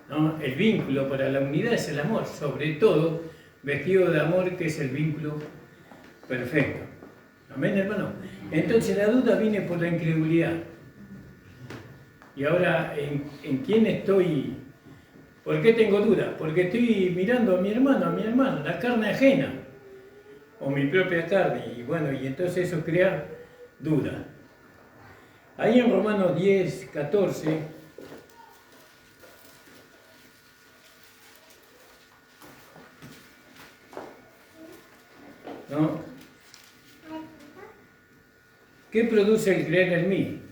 Speaker 6: ¿no? El vínculo para la unidad es el amor, sobre todo vestido de amor, que es el vínculo perfecto. Amén, hermano. Entonces la duda viene por la incredulidad. Y ahora, ¿en quién estoy? ¿Por qué tengo duda? Porque estoy mirando a mi hermano, la carne ajena, o mi propia carne, y bueno, y entonces eso crea duda. Ahí en Romanos 10, 14, ¿no? ¿Qué produce el creer en mí?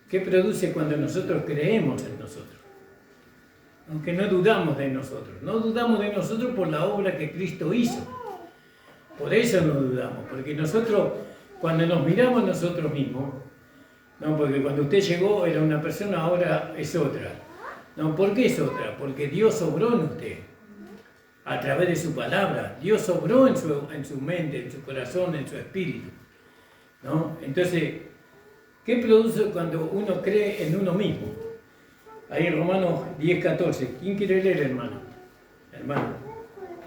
Speaker 6: ¿Qué produce cuando nosotros creemos en nosotros? Aunque no dudamos de nosotros. No dudamos de nosotros por la obra que Cristo hizo. Por eso no dudamos. Porque nosotros, cuando nos miramos nosotros mismos, no, porque cuando usted llegó era una persona, ahora es otra. No, ¿por qué es otra? Porque Dios obró en usted. A través de su palabra. Dios obró en su mente, en su corazón, en su espíritu, ¿no? Entonces, ¿qué produce cuando uno cree en uno mismo? Ahí en Romanos 10, 14. ¿Quién quiere leer, hermano?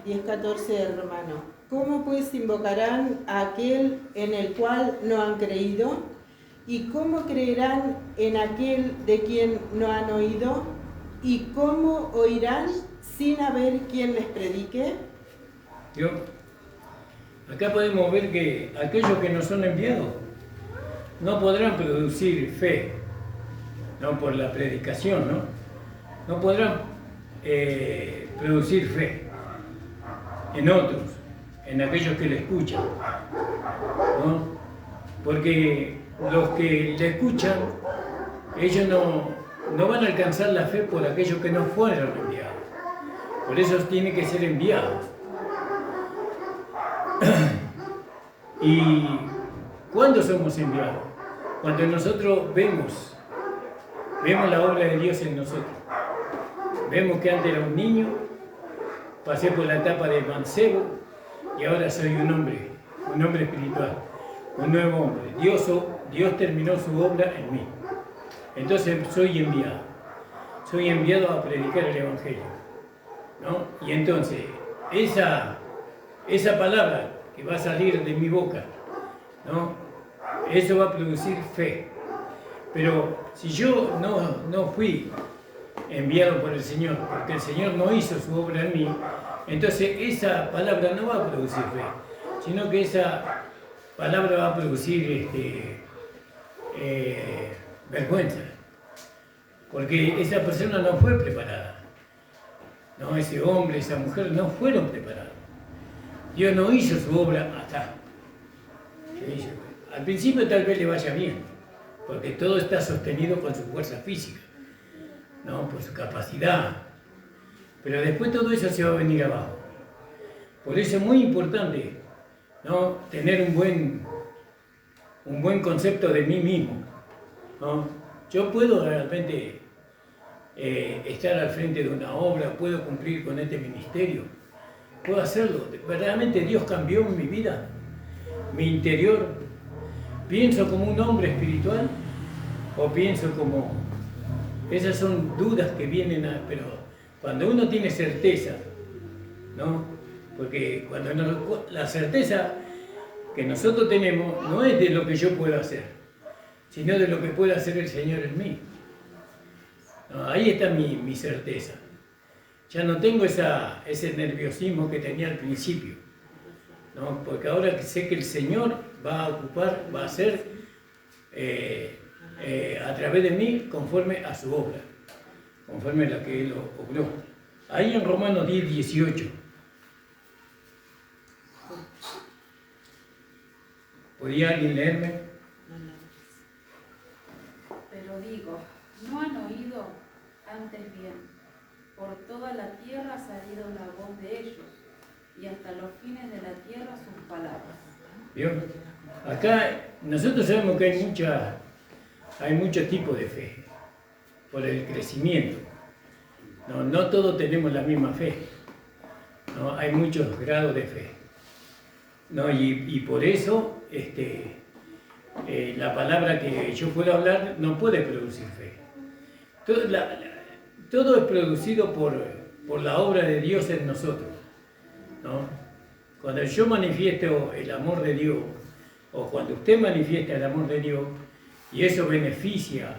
Speaker 2: 10:14, Romano. ¿Cómo pues invocarán a aquel en el cual no han creído? ¿Y cómo creerán en aquel de quien no han oído? ¿Y cómo oirán sin haber quien les predique?
Speaker 6: Acá podemos ver que aquellos que no son enviados no podrán producir fe, no por la predicación, ¿no? No podrán producir fe en otros, en aquellos que le escuchan, ¿no? Porque los que le escuchan, ellos no van a alcanzar la fe por aquellos que no fueron enviados. Por eso tienen que ser enviados. ¿Y cuándo somos enviados? Cuando nosotros vemos la obra de Dios en nosotros. Vemos que antes era un niño, pasé por la etapa de mancebo y ahora soy un hombre espiritual, un nuevo hombre. Dios terminó su obra en mí. Entonces soy enviado a predicar el Evangelio, ¿no? Y entonces esa palabra que va a salir de mi boca, ¿no? Eso va a producir fe. Pero si yo no fui enviado por el Señor, porque el Señor no hizo su obra en mí, entonces esa palabra no va a producir fe, sino que esa palabra va a producir vergüenza, porque esa persona no fue preparada, no, ese hombre, esa mujer no fueron preparados. Dios no hizo su obra acá. Al principio tal vez le vaya bien, porque todo está sostenido con su fuerza física, ¿no? Por su capacidad, pero después todo eso se va a venir abajo. Por eso es muy importante, ¿no? Tener un buen concepto de mí mismo, ¿no? Yo puedo realmente estar al frente de una obra, puedo cumplir con este ministerio, puedo hacerlo. Verdaderamente Dios cambió mi vida, mi interior. Pienso como un hombre espiritual, o pienso como... Esas son dudas que vienen, pero cuando uno tiene certeza, ¿no? Porque la certeza que nosotros tenemos no es de lo que yo puedo hacer, sino de lo que puede hacer el Señor en mí. No, ahí está mi certeza. Ya no tengo ese nerviosismo que tenía al principio, ¿no? Porque ahora que sé que el Señor va a ocupar, va a hacer a través de mí conforme a su obra, conforme a la que Él obró. Ahí en Romanos 10, 18. ¿Podría alguien leerme?
Speaker 1: Pero digo, ¿no han oído antes bien? Por toda la tierra ha salido la voz de ellos, y hasta los fines de la tierra sus palabras.
Speaker 6: ¿Vio? Acá nosotros sabemos que hay muchos tipos de fe, por el crecimiento. No todos tenemos la misma fe, ¿no? Hay muchos grados de fe, ¿no? Y por eso la palabra que yo puedo hablar no puede producir fe. Todo es producido por la obra de Dios en nosotros, ¿no? Cuando yo manifiesto el amor de Dios, o cuando usted manifiesta el amor de Dios, y eso beneficia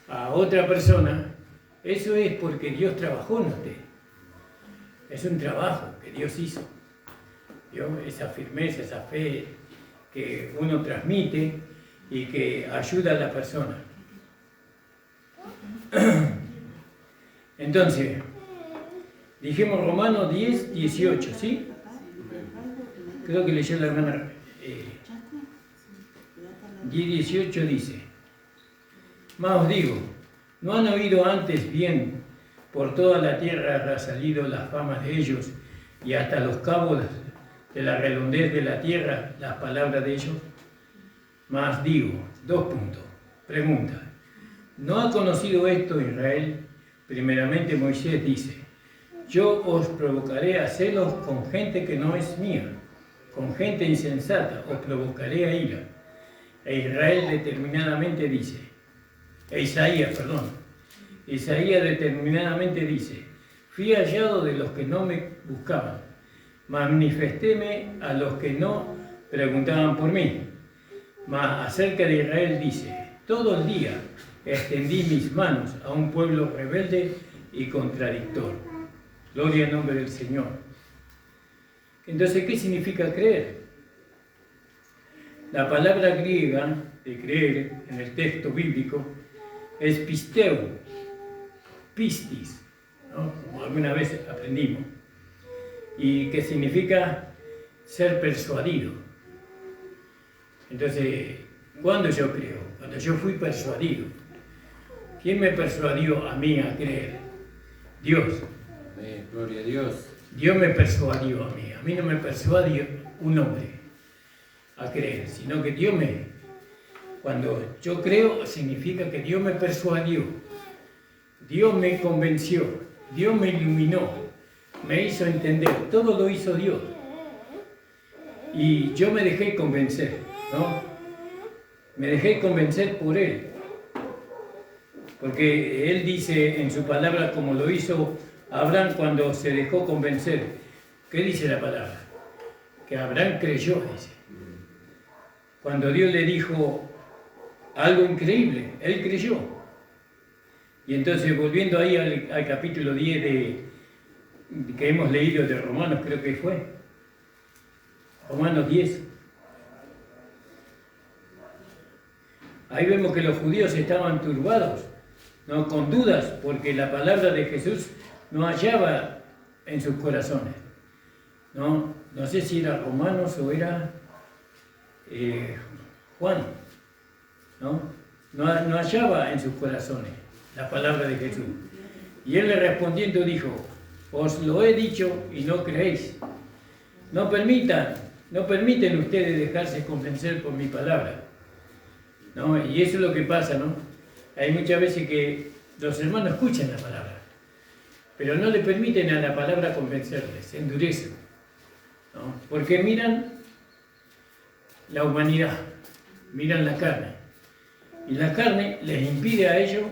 Speaker 6: a otra persona, eso es porque Dios trabajó en usted. Es un trabajo que Dios hizo. ¿Vio? Esa firmeza, esa fe que uno transmite y que ayuda a la persona. Entonces, dijimos Romanos 10, 18, ¿sí? Creo que leyó la hermana. 10, 18 dice: Mas os digo, ¿no han oído antes bien? Por toda la tierra ha salido las famas de ellos, y hasta los cabos de la redondez de la tierra las palabras de ellos. Mas digo, 2 puntos. Pregunta: ¿no ha conocido esto Israel? Primeramente Moisés dice: yo os provocaré a celos con gente que no es mía, con gente insensata os provocaré a ira. E Israel determinadamente dice, Isaías determinadamente dice: fui hallado de los que no me buscaban, manifestéme a los que no preguntaban por mí. Mas acerca de Israel dice: todo el día extendí mis manos a un pueblo rebelde y contradictor. Gloria al nombre del Señor. Entonces, ¿qué significa creer? La palabra griega de creer en el texto bíblico es pisteu, pistis, ¿no? Como alguna vez aprendimos, y que significa ser persuadido. Entonces, ¿cuándo yo creo? Cuando yo fui persuadido. ¿Quién me persuadió a mí a creer? Dios.
Speaker 3: Gloria a Dios.
Speaker 6: Dios me persuadió a mí. A mí no me persuadió un hombre a creer, sino que cuando yo creo, significa que Dios me persuadió. Dios me convenció. Dios me iluminó. Me hizo entender. Todo lo hizo Dios. Y yo me dejé convencer, ¿no? Me dejé convencer por Él. Porque Él dice en su palabra, como lo hizo Abraham cuando se dejó convencer. ¿Qué dice la palabra? Que Abraham creyó, dice. Cuando Dios le dijo algo increíble, Él creyó. Y entonces, volviendo ahí al capítulo 10 que hemos leído de Romanos, creo que fue. Romanos 10. Ahí vemos que los judíos estaban turbados, ¿no? Con dudas, porque la palabra de Jesús no hallaba en sus corazones. No sé si era Romanos o era Juan. No hallaba en sus corazones la palabra de Jesús. Y él le respondiendo dijo: os lo he dicho y no creéis. No permiten ustedes dejarse convencer por mi palabra. ¿No? Y eso es lo que pasa, ¿no? Hay muchas veces que los hermanos escuchan la palabra, pero no le permiten a la palabra convencerles, se endurecen, ¿no? Porque miran la humanidad, miran la carne, Y la carne les impide a ellos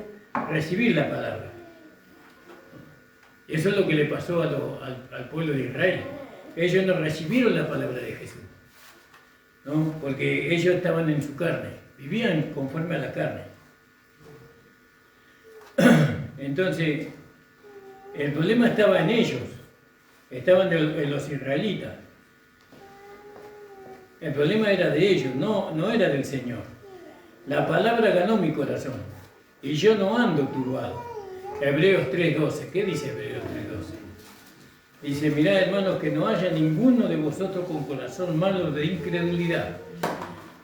Speaker 6: recibir la palabra. Eso es lo que le pasó al pueblo de Israel. Ellos no recibieron la palabra de Jesús, ¿no? Porque ellos estaban en su carne, vivían conforme a la carne. Entonces, el problema estaba en ellos, estaban en los israelitas. El problema era de ellos, no era del Señor. La palabra ganó mi corazón y yo no ando turbado. Hebreos 3:12, ¿qué dice Hebreos 3:12? Dice, mirad hermanos, que no haya ninguno de vosotros con corazón malo de incredulidad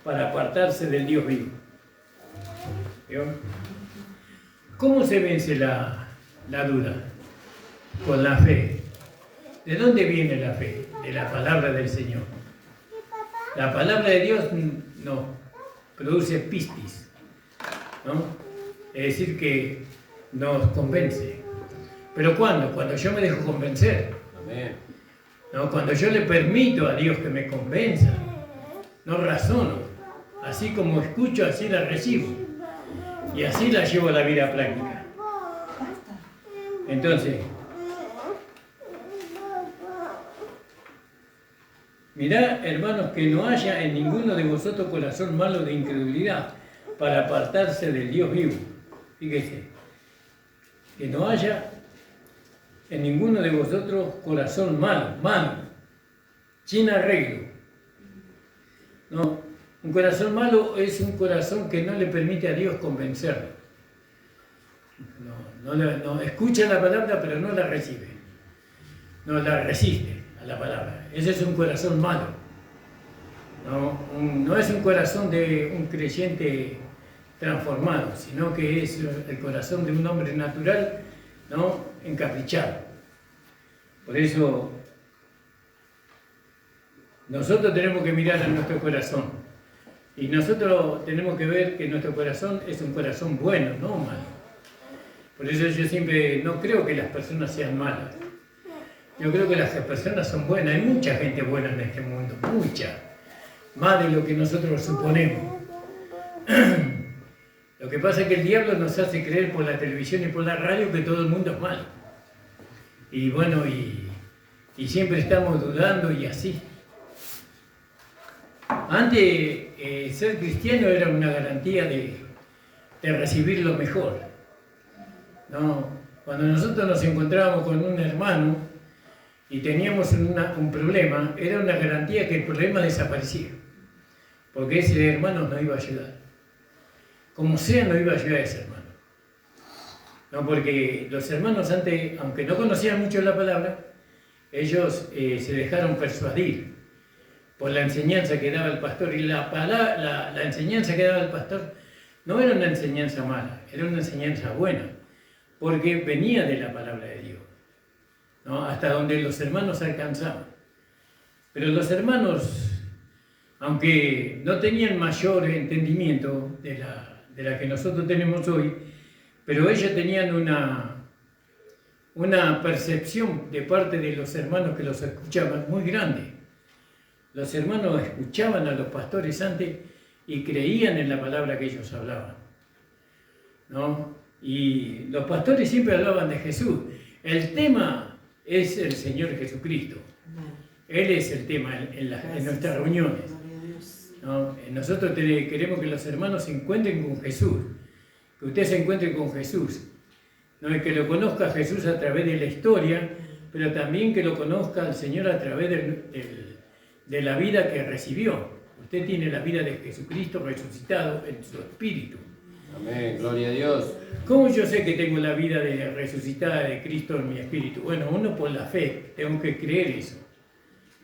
Speaker 6: para apartarse del Dios vivo. ¿Vio? ¿Cómo se vence la duda? Con la fe. ¿De dónde viene la fe? De la palabra del Señor. La palabra de Dios nos produce pistis, ¿no? Es decir, que nos convence. ¿Pero cuándo? Cuando yo me dejo convencer.
Speaker 3: Amén.
Speaker 6: ¿No? Cuando yo le permito a Dios que me convenza, no razono. Así como escucho, así la recibo. Y así la llevo a la vida práctica. Entonces, mirad, hermanos, que no haya en ninguno de vosotros corazón malo de incredulidad para apartarse del Dios vivo. Fíjese, que no haya en ninguno de vosotros corazón malo, sin arreglo. No, un corazón malo es un corazón que no le permite a Dios convencerlo. No escucha la palabra, pero no la recibe. No la resiste a la palabra. Ese es un corazón malo. No es un corazón de un creyente transformado, sino que es el corazón de un hombre natural, ¿no? Encaprichado. Por eso nosotros tenemos que mirar a nuestro corazón y nosotros tenemos que ver que nuestro corazón es un corazón bueno, no malo. Por eso yo siempre no creo que las personas sean malas. Yo creo que las personas son buenas. Hay mucha gente buena en este mundo, mucha, más de lo que nosotros suponemos. Lo que pasa es que el diablo nos hace creer por la televisión y por la radio que todo el mundo es malo. Y bueno, y siempre estamos dudando y así. Antes, ser cristiano era una garantía de recibir lo mejor, ¿no? Cuando nosotros nos encontrábamos con un hermano y teníamos un problema, era una garantía que el problema desaparecía, porque ese hermano nos iba a ayudar. Como sea, nos iba a ayudar ese hermano. No, porque los hermanos antes, aunque no conocían mucho la palabra, ellos se dejaron persuadir por la enseñanza que daba el pastor. Y la enseñanza que daba el pastor no era una enseñanza mala, era una enseñanza buena, porque venía de la palabra de Dios, ¿no? Hasta donde los hermanos alcanzaban. Pero los hermanos, aunque no tenían mayor entendimiento de la que nosotros tenemos hoy, pero ellos tenían una percepción de parte de los hermanos que los escuchaban muy grande. Los hermanos escuchaban a los pastores antes y creían en la palabra que ellos hablaban, ¿no? Y los pastores siempre hablaban de Jesús. El tema es el Señor Jesucristo. Él es el tema en nuestras reuniones, ¿no? Nosotros queremos que los hermanos se encuentren con Jesús, que usted se encuentre con Jesús, ¿no? Y que lo conozca a Jesús a través de la historia, pero también que lo conozca al Señor a través de la vida que recibió. Usted tiene la vida de Jesucristo resucitado en su espíritu.
Speaker 3: Amén, gloria a Dios.
Speaker 6: ¿Cómo yo sé que tengo la vida resucitada de Cristo en mi espíritu? Bueno, uno por la fe, tengo que creer eso,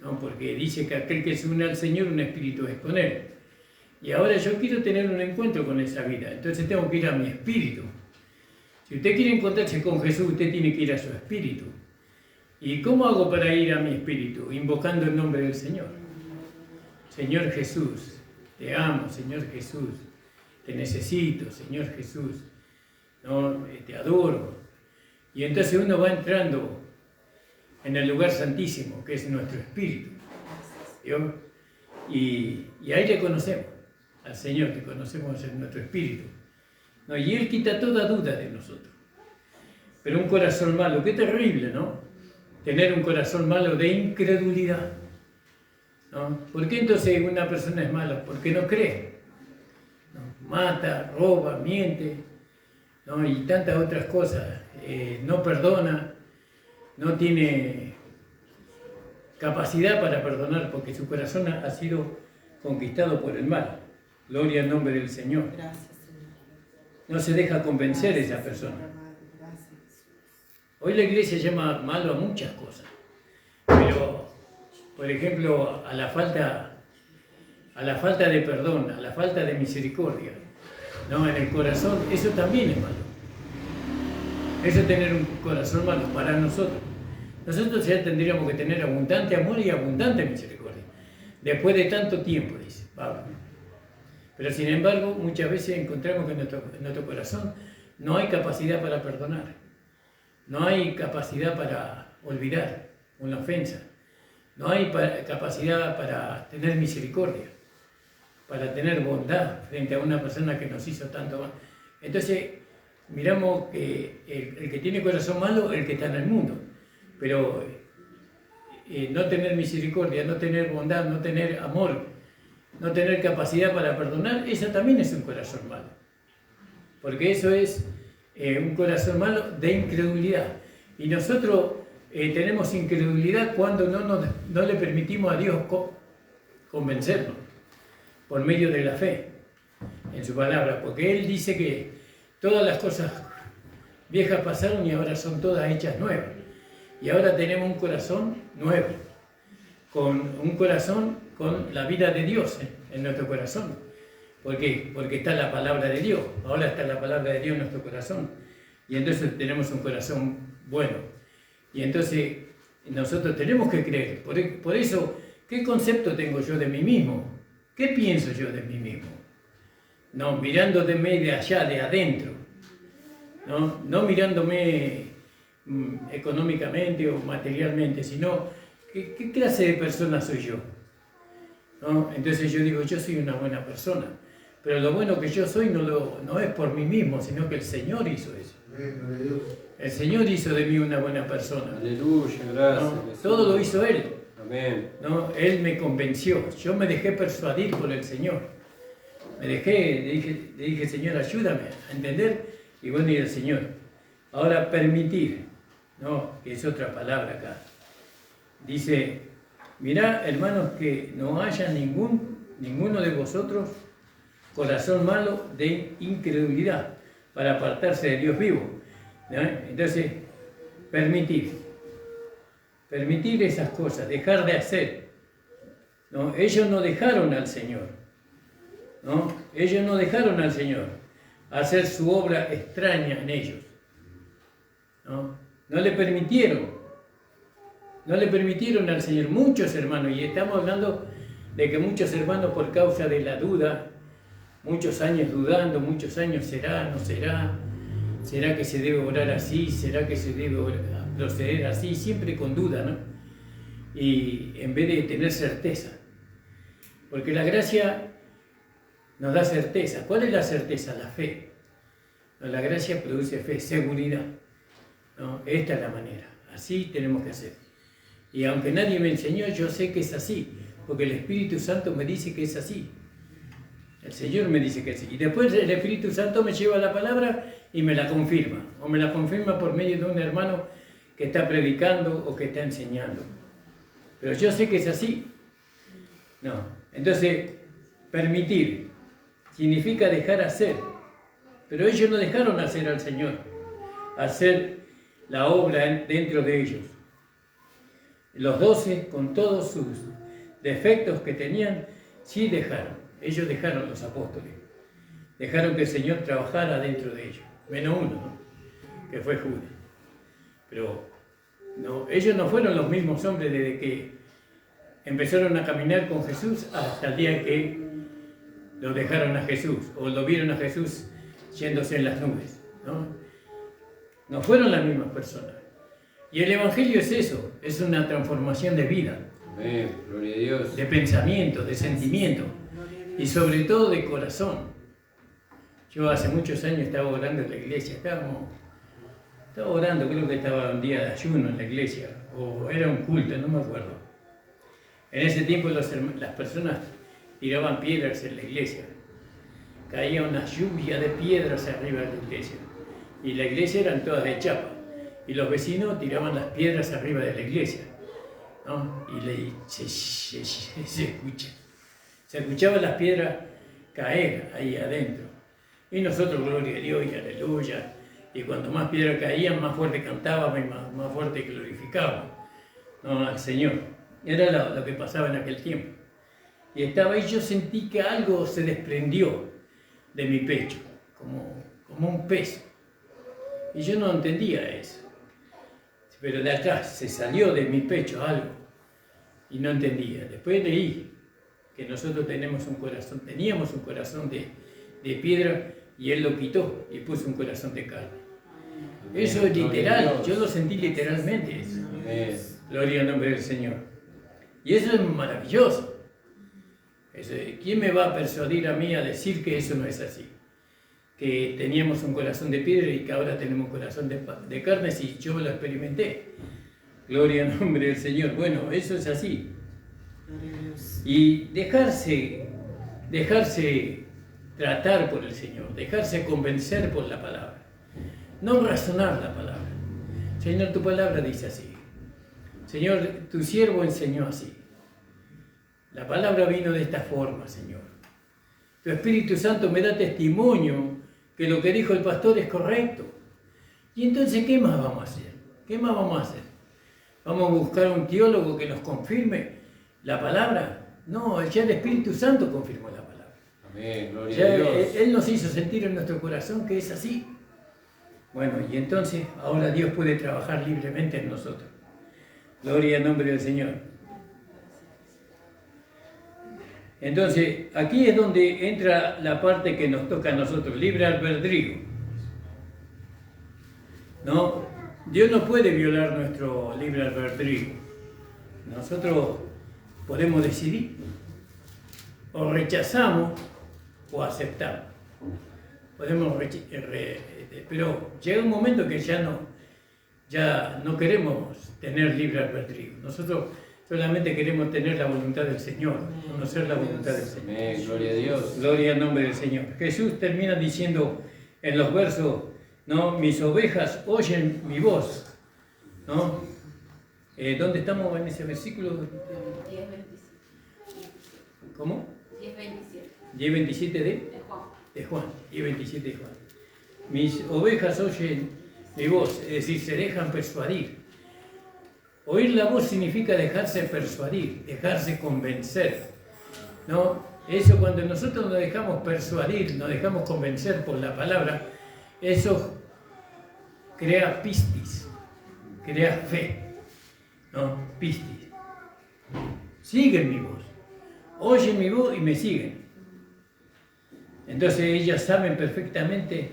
Speaker 6: ¿no? Porque dice que aquel que se une al Señor, un espíritu es con Él. Y ahora yo quiero tener un encuentro con esa vida, entonces tengo que ir a mi espíritu. Si usted quiere encontrarse con Jesús, usted tiene que ir a su espíritu. ¿Y cómo hago para ir a mi espíritu? Invocando el nombre del Señor. Señor Jesús, te amo, Señor Jesús, te necesito, Señor Jesús, ¿no? Te adoro. Y entonces uno va entrando en el lugar santísimo, que es nuestro espíritu, ¿sí? Y ahí le conocemos al Señor, que conocemos en nuestro espíritu. ¿no? Y Él quita toda duda de nosotros. Pero un corazón malo, qué terrible, ¿no? Tener un corazón malo de incredulidad, ¿no? ¿Por qué entonces una persona es mala? Porque no cree, ¿no? Mata, roba, miente, ¿no? Y tantas otras cosas. No perdona, no tiene capacidad para perdonar porque su corazón ha sido conquistado por el mal. Gloria al nombre del Señor.
Speaker 2: Gracias, Señor.
Speaker 6: No se deja convencer esa persona.
Speaker 2: Gracias.
Speaker 6: Hoy la iglesia llama malo a muchas cosas, pero, por ejemplo, a la falta de perdón, a la falta de misericordia, ¿no? En el corazón, eso también es malo. Eso es tener un corazón malo para nosotros. Nosotros ya tendríamos que tener abundante amor y abundante misericordia, después de tanto tiempo, dice Pablo. Pero sin embargo, muchas veces encontramos que en nuestro corazón no hay capacidad para perdonar, no hay capacidad para olvidar una ofensa, no hay capacidad para tener misericordia, para tener bondad frente a una persona que nos hizo tanto mal. Entonces, miramos que el que tiene corazón malo es el que está en el mundo, pero no tener misericordia, no tener bondad, no tener amor, no tener capacidad para perdonar, eso también es un corazón malo. Porque eso es un corazón malo de incredulidad. Y nosotros tenemos incredulidad cuando no le permitimos a Dios convencernos por medio de la fe en su palabra. Porque Él dice que todas las cosas viejas pasaron y ahora son todas hechas nuevas. Y ahora tenemos un corazón nuevo, un corazón con la vida de Dios en nuestro corazón. ¿Por qué? Porque está la palabra de Dios. Ahora está la palabra de Dios en nuestro corazón. Y entonces tenemos un corazón bueno. Y entonces nosotros tenemos que creer. Por eso, ¿qué concepto tengo yo de mí mismo? ¿Qué pienso yo de mí mismo? No, mirándome de allá, de adentro. No mirándome económicamente o materialmente, sino ¿qué clase de persona soy yo? ¿No? Entonces yo digo, yo soy una buena persona, pero lo bueno que yo soy no es por mí mismo, sino que el Señor hizo eso. El Señor hizo de mí una buena persona.
Speaker 4: Aleluya, gracias.
Speaker 6: ¿No? Todo lo hizo Él.
Speaker 4: Amén.
Speaker 6: ¿No? Él me convenció, yo me dejé persuadir por el Señor. Le dije, Señor, ayúdame a entender, y bueno, y el Señor. Ahora, permitir, ¿no? Que es otra palabra acá. Dice, mirá, hermanos, que no haya ninguno de vosotros corazón malo de incredulidad para apartarse de Dios vivo. ¿No? Entonces, permitir esas cosas, dejar de hacer. ¿No? Ellos no dejaron al Señor. ¿No? Ellos no dejaron al Señor hacer su obra extraña en ellos. No le permitieron al Señor. Muchos hermanos, y estamos hablando de que muchos hermanos por causa de la duda, muchos años dudando, muchos años será, no será, será que se debe orar así, será que se debe proceder así, siempre con duda, ¿no? Y en vez de tener certeza, porque la gracia nos da certeza. ¿Cuál es la certeza? La fe. La gracia produce fe, seguridad. ¿No? Esta es la manera. Así tenemos que hacer. Y aunque nadie me enseñó, yo sé que es así, porque el Espíritu Santo me dice que es así. El Señor me dice que es así. Y después el Espíritu Santo me lleva la palabra y me la confirma. O me la confirma por medio de un hermano que está predicando o que está enseñando. Pero yo sé que es así. No. Entonces, permitir significa dejar hacer. Pero ellos no dejaron hacer al Señor, hacer la obra dentro de ellos. Los 12, con todos sus defectos que tenían, sí dejaron. Ellos dejaron, los apóstoles. Dejaron que el Señor trabajara dentro de ellos. Menos uno, ¿no? Que fue Judas. Pero no, ellos no fueron los mismos hombres desde que empezaron a caminar con Jesús hasta el día que lo dejaron a Jesús, o lo vieron a Jesús yéndose en las nubes, ¿no? No fueron las mismas personas. Y el Evangelio es eso, es una transformación de vida.
Speaker 4: Amén, gloria a Dios.
Speaker 6: De pensamiento, de sentimiento, y sobre todo de corazón. Yo hace muchos años estaba orando en la iglesia, estaba orando, creo que estaba un día de ayuno en la iglesia, o era un culto, no me acuerdo. En ese tiempo las personas tiraban piedras en la iglesia. Caía una lluvia de piedras arriba de la iglesia. Y la iglesia eran todas de chapa. Y los vecinos tiraban las piedras arriba de la iglesia, ¿no? Y se escuchaban las piedras caer ahí adentro. Y nosotros, gloria a Dios y aleluya. Y cuando más piedras caían, más fuerte cantábamos y más fuerte glorificábamos, ¿no?, al Señor. Era lo que pasaba en aquel tiempo. Y estaba ahí, yo sentí que algo se desprendió de mi pecho, como un peso. Y yo no entendía eso. Pero de acá se salió de mi pecho algo y no entendía. Después leí que nosotros teníamos un corazón de piedra y Él lo quitó y puso un corazón de carne. Eso es literal, yo lo sentí literalmente. Eso. Gloria al nombre del Señor. Y eso es maravilloso. ¿Quién me va a persuadir a mí a decir que eso no es así? Que teníamos un corazón de piedra y que ahora tenemos un corazón de carne, si yo lo experimenté. Gloria al nombre del Señor. Bueno, eso es así. Y dejarse tratar por el Señor, dejarse convencer por la palabra. No razonar la palabra. Señor, tu palabra dice así. Señor, tu siervo enseñó así. La palabra vino de esta forma, Señor. Tu Espíritu Santo me da testimonio que lo que dijo el pastor es correcto. Y entonces, ¿qué más vamos a hacer? ¿Qué más vamos a hacer? ¿Vamos a buscar un teólogo que nos confirme la palabra? No, ya el Espíritu Santo confirmó la palabra.
Speaker 3: Amén, gloria
Speaker 6: ya
Speaker 3: a Dios.
Speaker 6: Él nos hizo sentir en nuestro corazón que es así. Bueno, y entonces ahora Dios puede trabajar libremente en nosotros. Gloria al nombre del Señor. Entonces, aquí es donde entra la parte que nos toca a nosotros, libre albedrío. ¿No? Dios no puede violar nuestro libre albedrío. Nosotros podemos decidir. O rechazamos o aceptamos. Podemos pero llega un momento que ya no queremos tener libre albedrío. Nosotros solamente queremos tener la voluntad del Señor, conocer la voluntad del Señor.
Speaker 3: Amén, gloria a Dios.
Speaker 6: Gloria al nombre del Señor. Jesús termina diciendo en los versos, ¿no? Mis ovejas oyen mi voz, ¿no? ¿Dónde estamos en ese versículo?
Speaker 1: 10:27.
Speaker 6: ¿Cómo?
Speaker 1: 10:27.
Speaker 6: 10:27 de Juan. 10:27 de Juan. Mis ovejas oyen mi voz, es decir, se dejan persuadir. Oír la voz significa dejarse persuadir, dejarse convencer, ¿no? Eso, cuando nosotros nos dejamos persuadir, nos dejamos convencer por la palabra, eso crea pistis, crea fe, ¿no? Pistis. Siguen mi voz, oyen mi voz y me siguen. Entonces ellas saben perfectamente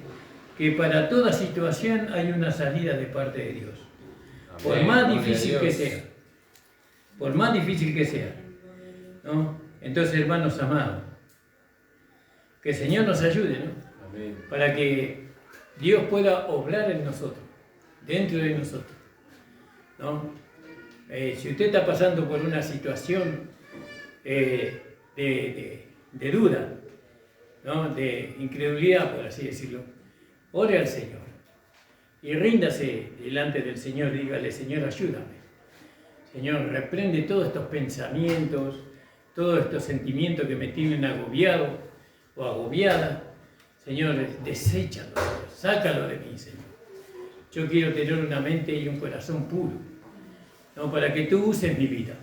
Speaker 6: que para toda situación hay una salida de parte de Dios. Por más difícil que sea, por más difícil que sea, ¿no? Entonces, hermanos amados, que el Señor nos ayude, ¿no?
Speaker 3: Amén.
Speaker 6: Para que Dios pueda obrar en nosotros, dentro de nosotros, ¿no? Si usted está pasando por una situación de duda, ¿no? De incredulidad, por así decirlo, ore al Señor. Y ríndase delante del Señor, dígale, Señor, ayúdame. Señor, reprende todos estos pensamientos, todos estos sentimientos que me tienen agobiado o agobiada. Señor, deséchalo, sácalo de mí, Señor. Yo quiero tener una mente y un corazón puro, ¿no? Para que tú uses mi vida.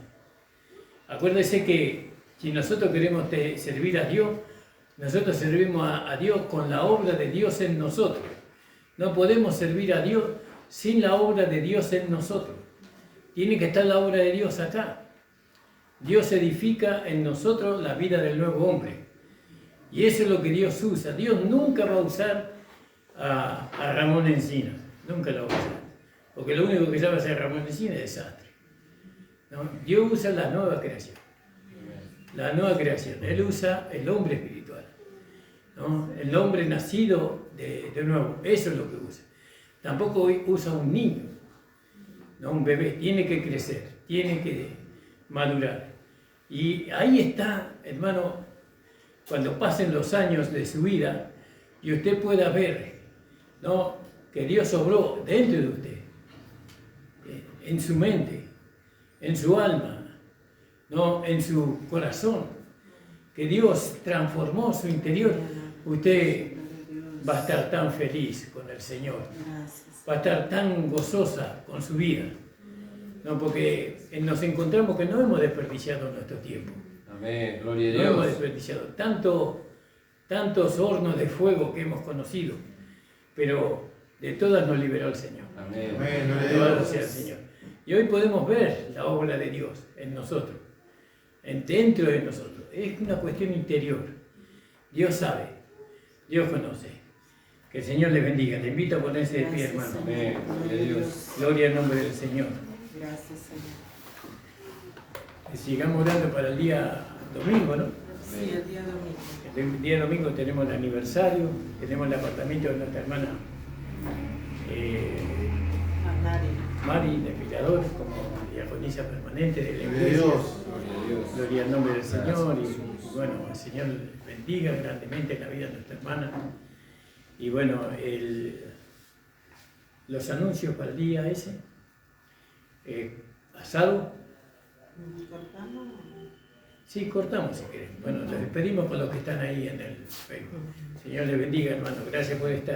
Speaker 6: Acuérdese que si nosotros queremos servir a Dios, nosotros servimos a Dios con la obra de Dios en nosotros. No podemos servir a Dios sin la obra de Dios en nosotros. Tiene que estar la obra de Dios acá. Dios edifica en nosotros la vida del nuevo hombre. Y eso es lo que Dios usa. Dios nunca va a usar a Ramón Encinas. Nunca lo va a usar. Porque lo único que sabe hacer Ramón Encinas es desastre, ¿no? Dios usa la nueva creación. La nueva creación. Él usa el hombre espiritual. ¿no? El hombre nacido de nuevo, eso es lo que usa. Tampoco usa un niño, ¿no? Un bebé, tiene que crecer, tiene que madurar. Y ahí está, hermano, cuando pasen los años de su vida y usted pueda ver, ¿no?, que Dios obró dentro de usted, en su mente, en su alma, ¿no?, en su corazón, que Dios transformó su interior, usted va a estar tan feliz con el Señor, va a estar tan gozosa con su vida, ¿no? Porque nos encontramos que no hemos desperdiciado nuestro tiempo.
Speaker 3: Amén, gloria a
Speaker 6: No
Speaker 3: Dios.
Speaker 6: hemos desperdiciado tantos hornos de fuego que hemos conocido, pero de todas nos liberó el Señor.
Speaker 3: Amén.
Speaker 5: Amén, gloria a
Speaker 6: Alabado
Speaker 5: Dios.
Speaker 6: sea el Señor. Y hoy podemos ver la obra de Dios en nosotros, dentro de nosotros. Es una cuestión interior. Dios sabe, Dios conoce. Que el Señor les bendiga. Le invito a ponerse de pie, hermano.
Speaker 3: Amén, gloria a Dios.
Speaker 6: Gloria al nombre del Señor.
Speaker 2: Gracias, Señor.
Speaker 6: Que sigamos orando para el día domingo, ¿no?
Speaker 2: Sí, el día domingo.
Speaker 6: El día domingo tenemos el aniversario, tenemos el apartamento de nuestra hermana Mari, depilador, como diaconisa permanente de la
Speaker 5: Gloria a
Speaker 6: iglesia.
Speaker 5: Dios.
Speaker 3: Gloria a Dios.
Speaker 6: Gloria al nombre del Señor. Y bueno, el Señor bendiga grandemente la vida de nuestra hermana. Y bueno, los anuncios para el día ese, asado.
Speaker 2: ¿Cortamos?
Speaker 6: Sí, cortamos si querés. Bueno, les despedimos con los que están ahí en el Facebook. Señor les bendiga, hermano. Gracias por estar.